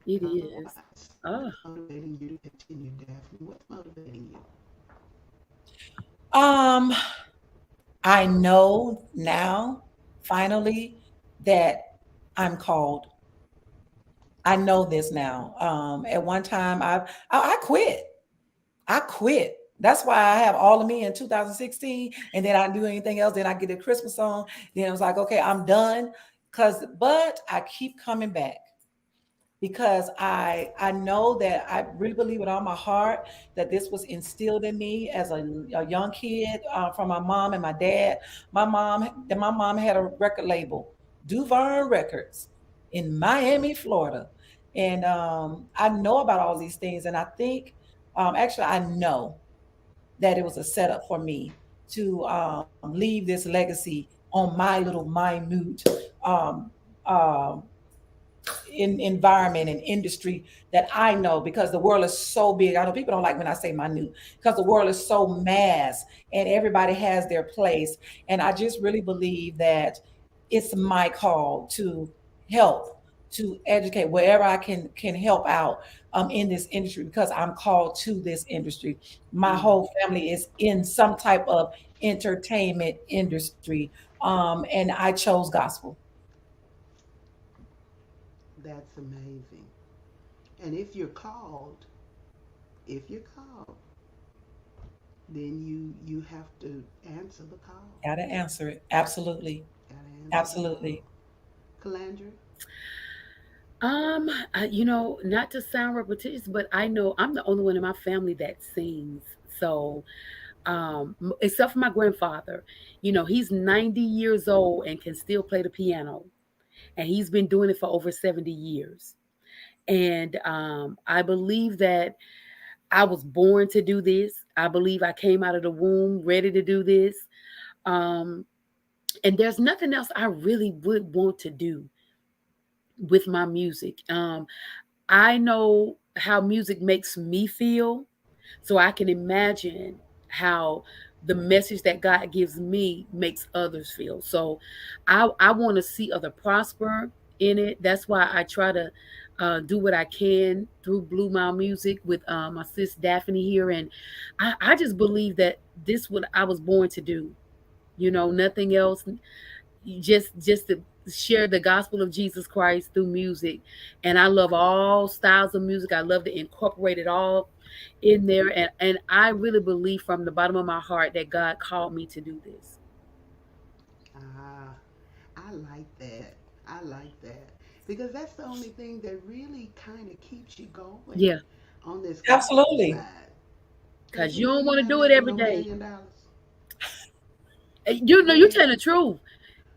Speaker 3: It is.
Speaker 1: otherwise. What's
Speaker 3: Oh,
Speaker 1: motivating you to continue, Daphne? What's motivating you?
Speaker 2: Um, I know now, finally, that I'm called. I know this now. At one time, I quit. I quit. That's why I have All of Me in 2016, and then I do anything else. Then I get a Christmas song. Then I was like, okay, I'm done. But I keep coming back because I know that I really believe with all my heart that this was instilled in me as a young kid from my mom and my dad. My mom had a record label, Duvern Records, in Miami, Florida, and I know about all these things, and I think actually I know that it was a setup for me to leave this legacy on my little minute um, um, in environment and industry that I know because the world is so big. I know people don't like when I say minute because the world is so mass and everybody has their place. And I just really believe that it's my call to help, to educate wherever I can help out in this industry because I'm called to this industry. My
Speaker 1: Mm,
Speaker 2: whole family is in some type of entertainment industry, and I chose gospel.
Speaker 1: that's amazing. And if you're called, then you have to answer the call.
Speaker 2: Gotta answer it. Absolutely.
Speaker 1: Gotta answer the call.
Speaker 2: Absolutely.
Speaker 1: Calandra,
Speaker 3: not to sound repetitious, but I know I'm the only one in my family that sings. So, except for my grandfather, he's 90 years old and can still play the piano, and he's been doing it for over 70 years. And I believe that I was born to do this. I believe I came out of the womb ready to do this. Um, and there's nothing else I really would want to do with my music. I know how music makes me feel, so I can imagine how the message that God gives me makes others feel. So I want to see other prosper in it. That's why I try to do what I can through Blue Mile Music with my sis Daphney here. And I just believe that this what I was born to do. Nothing else, just to share the gospel of Jesus Christ through music. And I love all styles of music. I love to incorporate it all in there. And I really believe from the bottom of my heart that God called me to do this.
Speaker 1: ah, I like that. I like that because that's the only thing that really kind of keeps you going
Speaker 3: Yeah,
Speaker 1: on this gospel
Speaker 2: Absolutely.
Speaker 1: side. Because
Speaker 3: because you don't
Speaker 1: you're
Speaker 3: want to
Speaker 1: not
Speaker 3: do it
Speaker 1: making
Speaker 3: every
Speaker 1: no
Speaker 3: day.
Speaker 1: $1 million.
Speaker 3: You know,
Speaker 1: Go
Speaker 3: you
Speaker 1: ahead.
Speaker 3: tell the truth.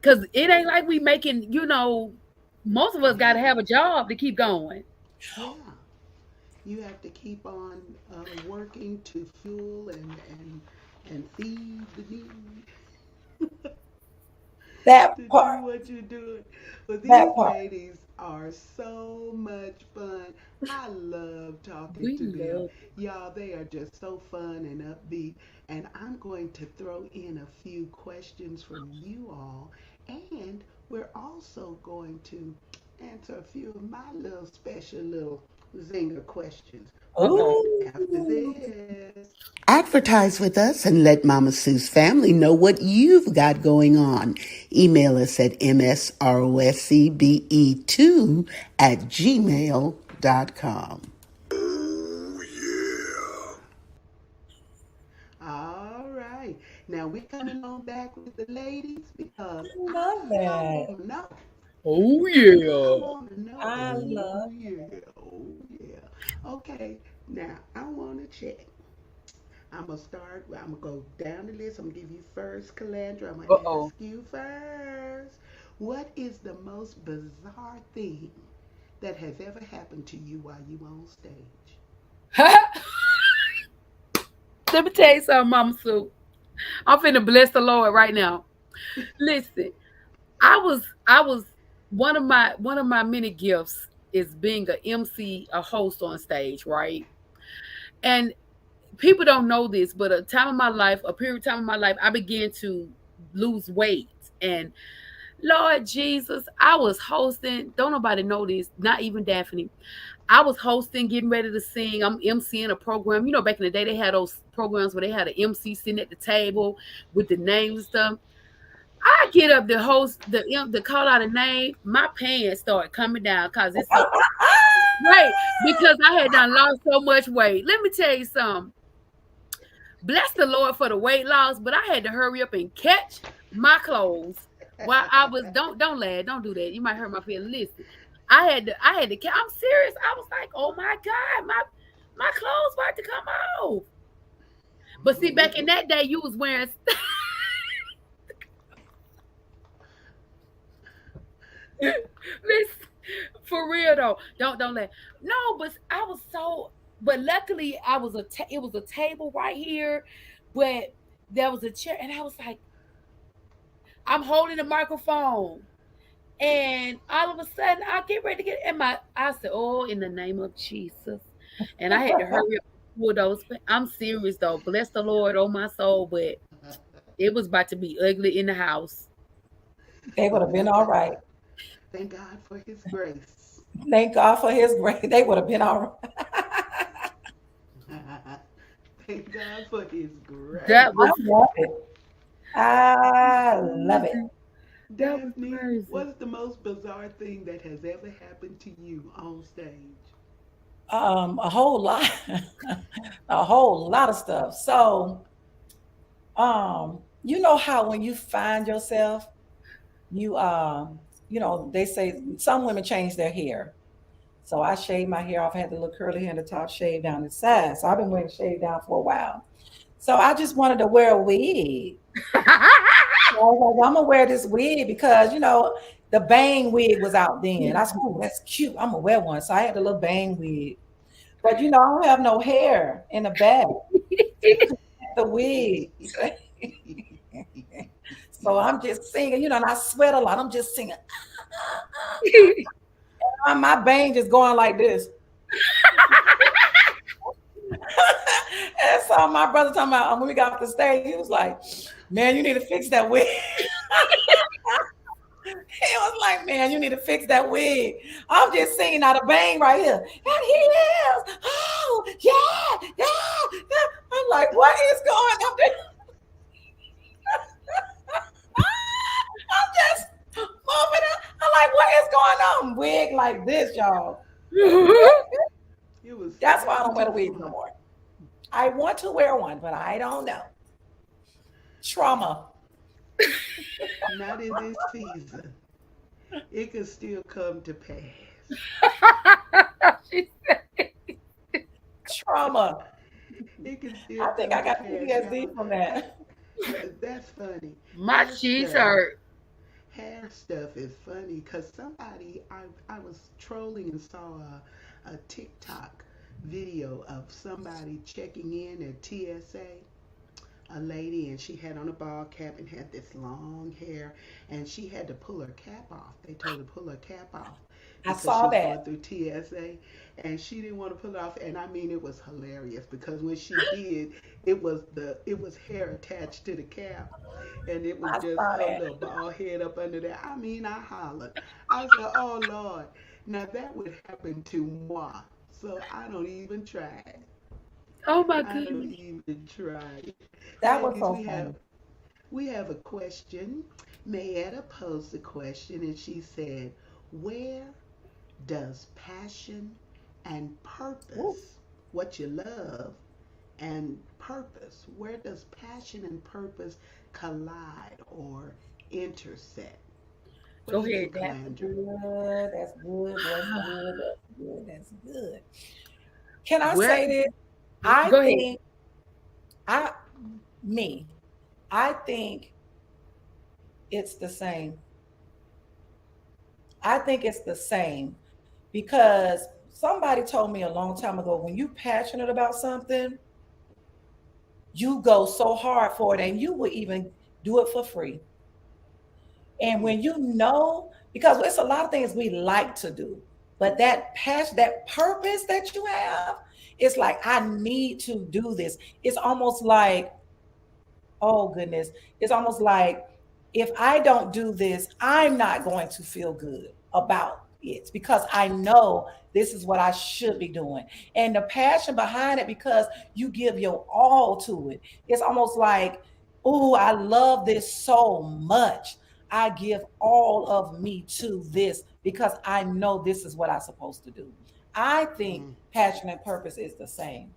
Speaker 3: Because it ain't like we making, most of us got to
Speaker 1: Yeah,
Speaker 3: have a job to keep going.
Speaker 1: yeah. You have to keep on working to fuel and feed the need
Speaker 2: That
Speaker 1: to do
Speaker 2: part.
Speaker 1: what you're doing. But
Speaker 2: That
Speaker 1: these
Speaker 2: part.
Speaker 1: ladies are so much fun. I love talking
Speaker 3: We
Speaker 1: to them.
Speaker 3: love
Speaker 1: Y'all, they are just so fun and upbeat. And I'm going to throw in a few questions from you all. And we're also going to answer a few of my little special little zinger questions.
Speaker 3: Uh-oh.
Speaker 1: After
Speaker 2: Ooh.
Speaker 1: this. Advertise with us and let Mama Sue's family know what you've got going on. Email us at msroscbe2 at gmail.com. Oh, yeah. All right. Now we're coming on back with the ladies because
Speaker 2: I love that.
Speaker 1: want to know.
Speaker 3: Oh
Speaker 1: I
Speaker 3: yeah.
Speaker 1: want to know.
Speaker 2: I
Speaker 1: Oh,
Speaker 2: love.
Speaker 1: yeah. Oh, yeah. Okay. Now I want to check. I'm gonna start. I'm gonna go down the list. I'm gonna give you first, Calandra. I'm gonna
Speaker 3: Uh-oh.
Speaker 1: ask you first. What is the most bizarre thing that has ever happened to you while you on stage?
Speaker 3: Let me tell you something, Mama Sue. I'm finna bless the Lord right now. Listen, I was one of my many gifts is being a MC, a host on stage, right? And people don't know this, but a period of time in my life, I began to lose weight. And Lord Jesus, I was hosting. Don't nobody know this, not even Daphney. I was hosting, getting ready to sing. I'm MCing a program. You know, back in the day, they had those programs where they had an MC sitting at the table with the names and stuff. I get up to host the call out a name. My pants start coming down because it's so right because I had done lost so much weight. Let me tell you something. Bless the Lord for the weight loss, but I had to hurry up and catch my clothes while I was don't laugh, don't do that. You might hurt my feelings. Listen, I had to. I'm serious. I was like, oh my God, my clothes about to come off. But see, back in that day, you was wearing. Listen, for real though, don't laugh. No, but I was so. But luckily, it was a table right here, but there was a chair, and I was like, I'm holding the microphone. And all of a sudden, I get ready to get in I said, oh, in the name of Jesus. And I had to hurry up and pull those. I'm serious though. Bless the Lord, oh my soul. But it was about to be ugly in the house.
Speaker 2: They would
Speaker 1: Well,
Speaker 2: have been all right.
Speaker 1: thank God for His grace.
Speaker 2: Thank God for His grace. They would have been all right.
Speaker 1: Thank God for His
Speaker 3: That
Speaker 2: I
Speaker 3: was
Speaker 1: grace.
Speaker 2: love it. I love it.
Speaker 3: crazy. That was
Speaker 1: Daphne,
Speaker 3: crazy.
Speaker 1: what's the most bizarre thing that has ever happened to you on stage?
Speaker 2: A whole lot, a whole lot of stuff. So, you know how when you find yourself, you they say some women change their hair. So I shaved my hair off. I had the little curly hair in the top, shaved down the side. So I've been wearing shaved down for a while. So I just wanted to wear a wig. So I was like, I'm gonna wear this wig because the bang wig was out then. I said, oh, that's cute. I'm gonna wear one. So I had a little bang wig. But I don't have no hair in the back to connect the wig. So I'm just singing, and I sweat a lot. I'm just singing. My bang just going like this. And so my brother talking about when we got off the stage, he was like, man, you need to fix that wig. He was like, man, you need to fix that wig. I'm just singing out a bang right here. And he is. Oh, yeah, yeah, yeah. I'm like, what is going on? I'm just moving it. I'm like, what is going on? Wig like this, y'all.
Speaker 1: It was
Speaker 2: That's why I don't wear the
Speaker 1: too
Speaker 2: wig no
Speaker 1: far.
Speaker 2: more. I want to wear one, but I don't know. Trauma.
Speaker 1: Not in this season. It could still come to pass.
Speaker 3: She said,
Speaker 2: Trauma.
Speaker 1: It can still
Speaker 2: I think
Speaker 1: come
Speaker 2: I
Speaker 1: to
Speaker 2: got
Speaker 1: pass, y'all.
Speaker 2: PTSD from that.
Speaker 1: That's funny.
Speaker 3: my cheese hurt.
Speaker 1: Hair stuff is funny because I was trolling and saw a TikTok video of somebody checking in at TSA, a lady, and she had on a ball cap and had this long hair, and she had to pull her cap off. They told her to pull her cap off
Speaker 2: I
Speaker 1: because she
Speaker 2: saw
Speaker 1: was going
Speaker 2: that.
Speaker 1: through TSA, and she didn't want to pull it off. And I mean, it was hilarious because when she did, it was hair attached to the cap, and it was
Speaker 2: I
Speaker 1: just
Speaker 2: saw
Speaker 1: her
Speaker 2: that.
Speaker 1: little bald head up under there. I mean, I hollered. I said, "Oh Lord!" Now that would happen to moi. So I don't even try it.
Speaker 3: Oh my
Speaker 1: I don't
Speaker 3: goodness.
Speaker 1: even try it.
Speaker 2: That was
Speaker 1: Ladies,
Speaker 2: so
Speaker 1: we have
Speaker 2: funny.
Speaker 1: we have a question. Mayetta posed the question and she said, where does passion and
Speaker 2: Ooh.
Speaker 1: purpose, what you love and purpose, where does passion and purpose collide or intersect? What do
Speaker 3: Go
Speaker 1: you
Speaker 3: ahead.
Speaker 1: think,
Speaker 2: That's
Speaker 1: Calandra?
Speaker 2: good. That's good. That's good. That's good. That's good. Can I
Speaker 3: Well,
Speaker 2: say this? I
Speaker 3: go ahead.
Speaker 2: think I me. I think it's the same. I think it's the same because somebody told me a long time ago when you're passionate about something, you go so hard for it and you will even do it for free. And
Speaker 1: Mm,
Speaker 2: when you know, because it's a lot of things we like to do, but that passion, that purpose that you have, it's like, I need to do this. It's almost like, oh goodness, it's almost like if I don't do this, I'm not going to feel good about it because I know this is what I should be doing. And the passion behind it, because you give your all to it, it's almost like, oh, I love this so much. I give all of me to this because I know this is what I'm supposed to do. I think
Speaker 1: mm,
Speaker 2: passion and purpose is the same.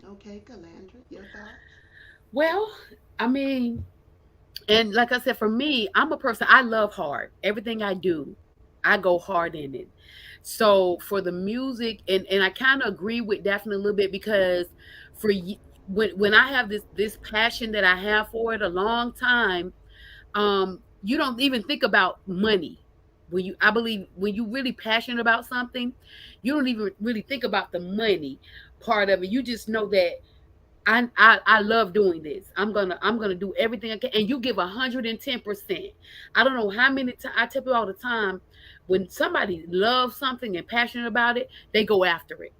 Speaker 1: Okay, Calandra, your thoughts?
Speaker 3: Well, I mean, and like I said, for me, I'm a person, I love hard. Everything I do, I go hard in it. So for the music, and I kind of agree with Daphne a little bit because when I have this passion that I have for it a long time, you don't even think about money. I believe when you really passionate about something, you don't even really think about the money part of it. You just know that I love doing this. I'm gonna do everything I can, and you give 110%. I don't know how many times I tell you all the time, when somebody loves something and passionate about it, they go after it.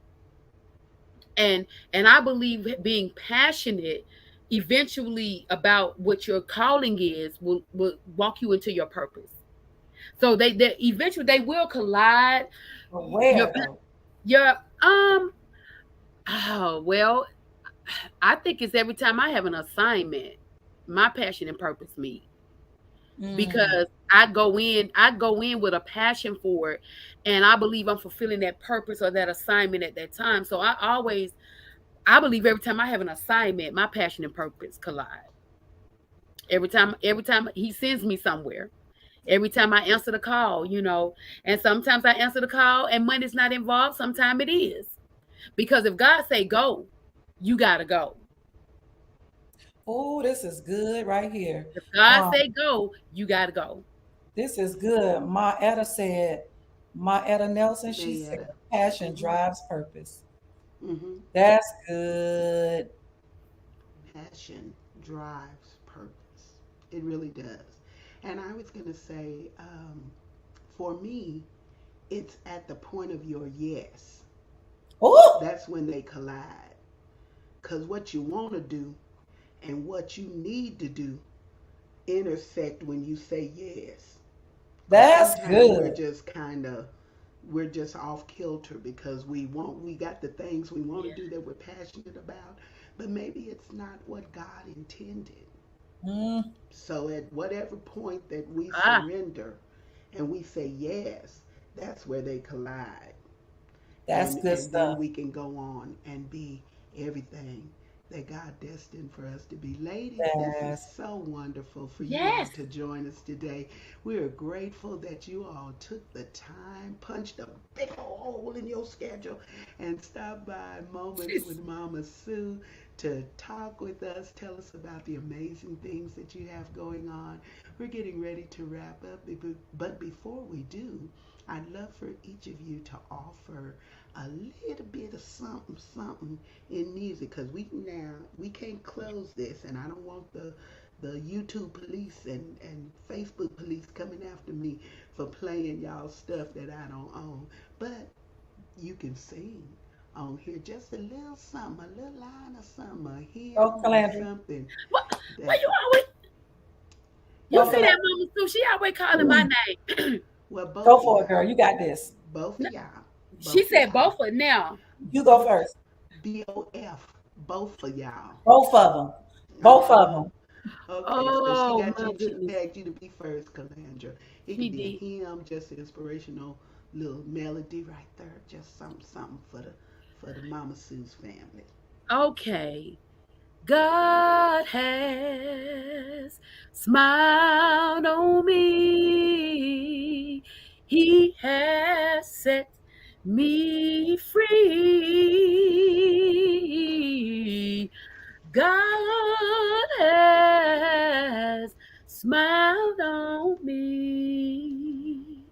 Speaker 3: And I believe being passionate eventually about what your calling is will walk you into your purpose. So they eventually they will collide.
Speaker 2: But
Speaker 3: Your
Speaker 2: where though?
Speaker 3: your um oh well, I think it's every time I have an assignment, my passion and purpose meet.
Speaker 2: Mm.
Speaker 3: Because I go in with a passion for it, and I believe I'm fulfilling that purpose or that assignment at that time. So I believe every time I have an assignment, my passion and purpose collide. Every time he sends me somewhere, every time I answer the call, and sometimes I answer the call and money's not involved, sometimes it is. Because if God say go, you gotta go.
Speaker 2: Oh, this is good right here.
Speaker 3: If God
Speaker 2: Um,
Speaker 3: say go, you gotta go.
Speaker 2: this is good. My Etta Nelson, she said,
Speaker 1: Mayetta.
Speaker 2: passion
Speaker 1: Mm-hmm.
Speaker 2: drives purpose.
Speaker 1: Mm-hmm.
Speaker 2: That's good.
Speaker 1: Passion drives purpose. It really does. And I was going to say, for me, it's at the point of your yes.
Speaker 2: Oh,
Speaker 1: That's when they collide. Because what you want to do and what you need to do intersect when you say yes. Because
Speaker 2: that's
Speaker 1: sometimes
Speaker 2: good.
Speaker 1: we're just off kilter because we got the things we want to do that we're passionate about, but maybe it's not what God intended.
Speaker 2: Mm,
Speaker 1: So at whatever point that we
Speaker 3: Ah,
Speaker 1: surrender and we say yes, that's where they collide.
Speaker 2: that's good
Speaker 1: And then
Speaker 2: stuff.
Speaker 1: we can go on and be everything that God destined for us to be. Ladies, this is
Speaker 2: That's
Speaker 1: so wonderful for you all
Speaker 3: yes.
Speaker 1: to join us today. We are grateful that you all took the time, punched a big old hole in your schedule, and stopped by Moments with Mama Sue to talk with us, tell us about the amazing things that you have going on. We're getting ready to wrap up, but before we do, I'd love for each of you to offer a little bit of something, something in music, because we can't close this, and I don't want the YouTube police and Facebook police coming after me for playing y'all stuff that I don't own. But you can sing on here just a little something, a little line of something, a
Speaker 2: go,
Speaker 1: hymn or
Speaker 2: Calandra.
Speaker 1: something
Speaker 3: What? Why
Speaker 1: that
Speaker 3: you always? You
Speaker 2: Go,
Speaker 3: see
Speaker 1: well
Speaker 3: that,
Speaker 2: Calandra.
Speaker 3: Mama Sue? She always calling my name.
Speaker 1: well
Speaker 2: Go
Speaker 1: both of
Speaker 2: for it,
Speaker 1: y'all.
Speaker 2: girl. You got this.
Speaker 1: Both of y'all.
Speaker 3: She
Speaker 1: Both of
Speaker 3: said
Speaker 1: y'all.
Speaker 3: both of now.
Speaker 2: You go
Speaker 1: Both.
Speaker 2: first.
Speaker 1: BOF. Both of y'all.
Speaker 2: Both of them. Both of
Speaker 1: Uh-huh.
Speaker 2: them.
Speaker 1: Okay, so she
Speaker 3: Oh
Speaker 1: got
Speaker 3: my
Speaker 1: you. She
Speaker 3: goodness.
Speaker 1: tagged you to be first, Calandra. It
Speaker 3: She
Speaker 1: could be a
Speaker 3: did.
Speaker 1: hymn, just an inspirational little melody right there, just something, something for the Mama Sue's family.
Speaker 3: Okay. God has smiled on me. He has set me free. God has smiled on me.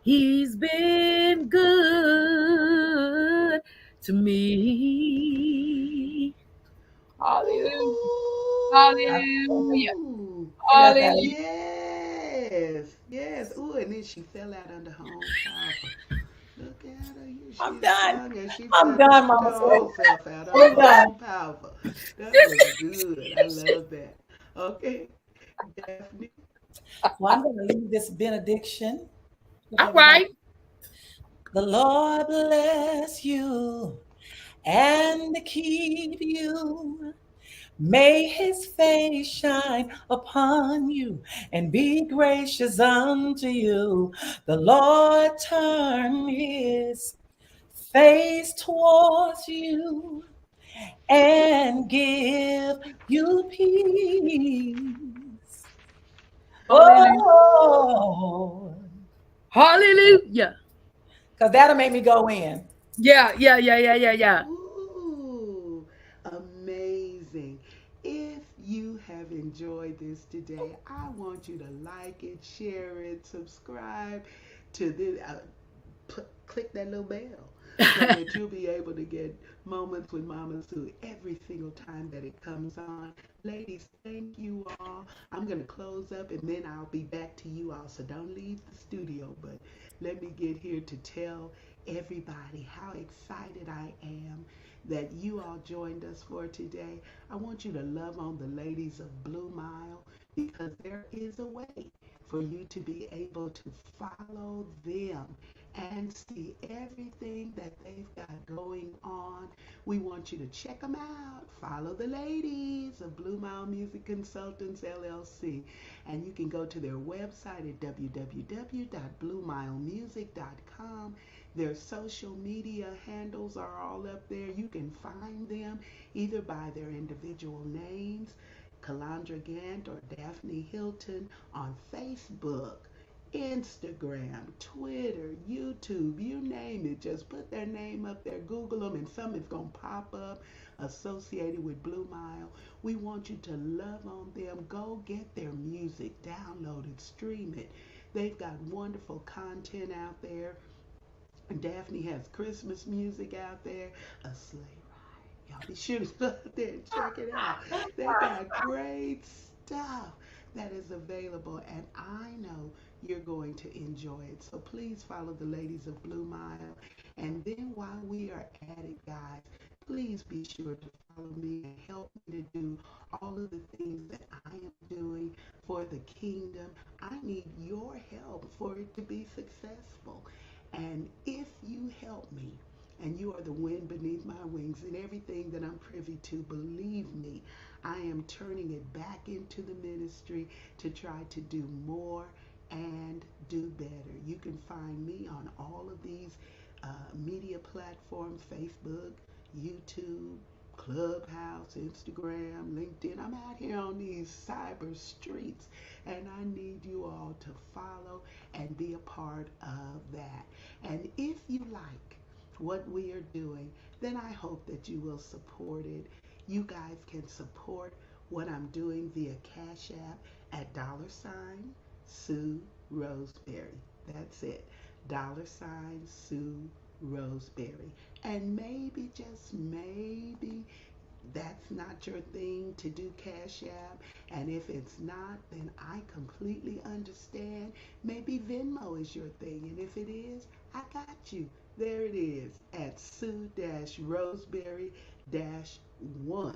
Speaker 3: He's been good to me. Hallelujah. Hallelujah.
Speaker 1: Ooh,
Speaker 2: I got that.
Speaker 3: Hallelujah.
Speaker 1: yes, yes. Ooh, and then she fell out on the home. Powerful. Look at her.
Speaker 2: I'm
Speaker 1: She's
Speaker 2: done.
Speaker 1: sung and she
Speaker 2: I'm
Speaker 1: fell,
Speaker 2: done,
Speaker 1: knocked her
Speaker 2: Mama
Speaker 1: own
Speaker 2: Sue.
Speaker 1: self out on the
Speaker 2: I'm done.
Speaker 1: home. Powerful. That was good. I love that. Okay, Daphne.
Speaker 2: Well, I'm going to leave this benediction with
Speaker 3: All
Speaker 2: everybody.
Speaker 3: right.
Speaker 2: The Lord bless you and keep you. May his face shine upon you and be gracious unto you. The Lord turn his face towards you and give you peace.
Speaker 3: Hallelujah.
Speaker 2: Oh,
Speaker 3: Hallelujah.
Speaker 2: because that'll make me go in.
Speaker 3: Yeah, yeah, yeah, yeah, yeah, yeah.
Speaker 1: Ooh, amazing. If you have enjoyed this today, I want you to like it, share it, subscribe to this, click that little bell so that you'll be able to get Moments with Mama Sue every single time that it comes on. Ladies, thank you all. I'm going to close up and then I'll be back to you all. So don't leave the studio, but let me get here to tell everybody how excited I am that you all joined us for today. I want you to love on the ladies of Blue Mile because there is a way for you to be able to follow them and see everything that they've got going on. We want you to check them out. Follow the ladies of BlueMile Music Consultants LLC. And you can go to their website at www.bluemilemusic.com. Their social media handles are all up there. You can find them either by their individual names, Calandra Gantt or Daphney Hilton, on Facebook, Instagram, Twitter, YouTube, you name it. Just put their name up there, Google them, and something's going to pop up associated with Blue Mile. We want you to love on them. Go get their music, download it, stream it. They've got wonderful content out there. Daphne has Christmas music out there, a sleigh ride. Y'all be sure to go out there and check it out. They got great stuff that is available, and I know you're going to enjoy it. So please follow the ladies of Blue Mile. And then while we are at it, guys, please be sure to follow me and help me to do all of the things that I am doing for the kingdom. I need your help for it to be successful. And if you help me, and you are the wind beneath my wings and everything that I'm privy to, believe me, I am turning it back into the ministry to try to do more and do better. You can find me on all of these media platforms: Facebook, YouTube, Clubhouse, Instagram, LinkedIn. I'm out here on these cyber streets and I need you all to follow and be a part of that. And if you like what we are doing, then I hope that you will support it. You guys can support what I'm doing via Cash App at $Sue Roseberry. That's it. $Sue Roseberry. And maybe, just maybe, that's not your thing to do Cash App. And if it's not, then I completely understand. Maybe Venmo is your thing. And if it is, I got you. There it is at Sue Roseberry 1.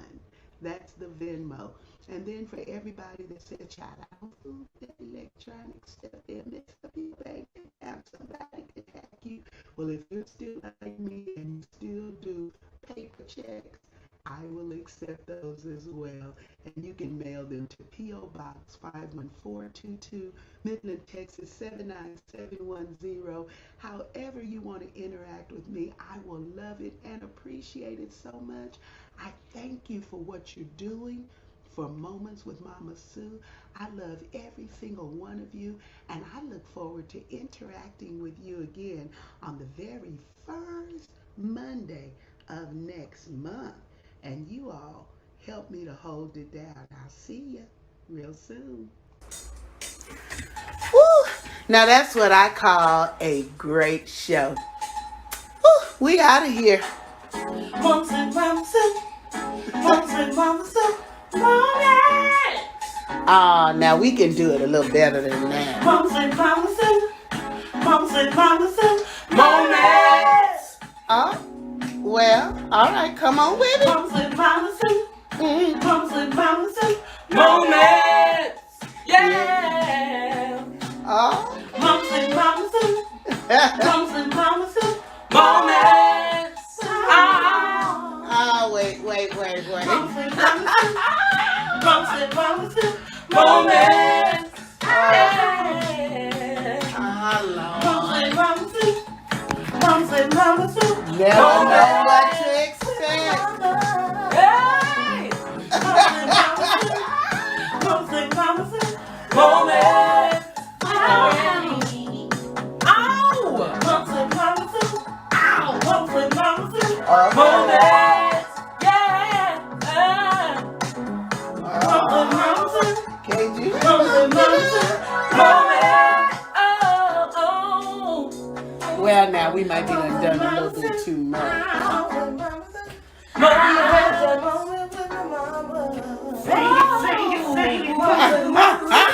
Speaker 1: That's the Venmo. And then for everybody that said, child, I don't food that electronic stuff. They'll mess up your bank account. Somebody could hack you. Well, if you're still like me and you still do paper checks, I will accept those as well. And you can mail them to P.O. Box 51422, Midland, Texas 79710. However you want to interact with me, I will love it and appreciate it so much. I thank you for what you're doing for Moments with Mama Sue. I love every single one of you, and I look forward to interacting with you again on the very first Monday of next month. And you all help me to hold it down. I'll see you real soon. Woo! Now that's what I call a great show. Woo! We out of here. Moments with Mama Sue. Moments with Mama Sue. Moments. Ah, now we can do it a little better than that. Moments with Mama Sue. Moments with Mama Sue. Moments. Oh, well, all right, come on with it. Moments with Mama Sue. Moments with Mama Sue. Moments. Yeah. Oh. Moments with Mama Sue. Moments with Mama Sue. Moments. Oh, wait. Moments with Mama Sue. Moments with Mama Sue. Moments. Moments with Mama Sue. Moments with Mama Sue. Never know what to expect. Hey! Moments with Mama Sue. Moments. Ow! Moments with Mama Sue. Ow! Moments with Mama Sue. Moments. Yeah. Moments with Mama Sue. Can't you? Moments with Mama Sue. Moments. Oh. Well, now we might be done a little bit too much. Sing it.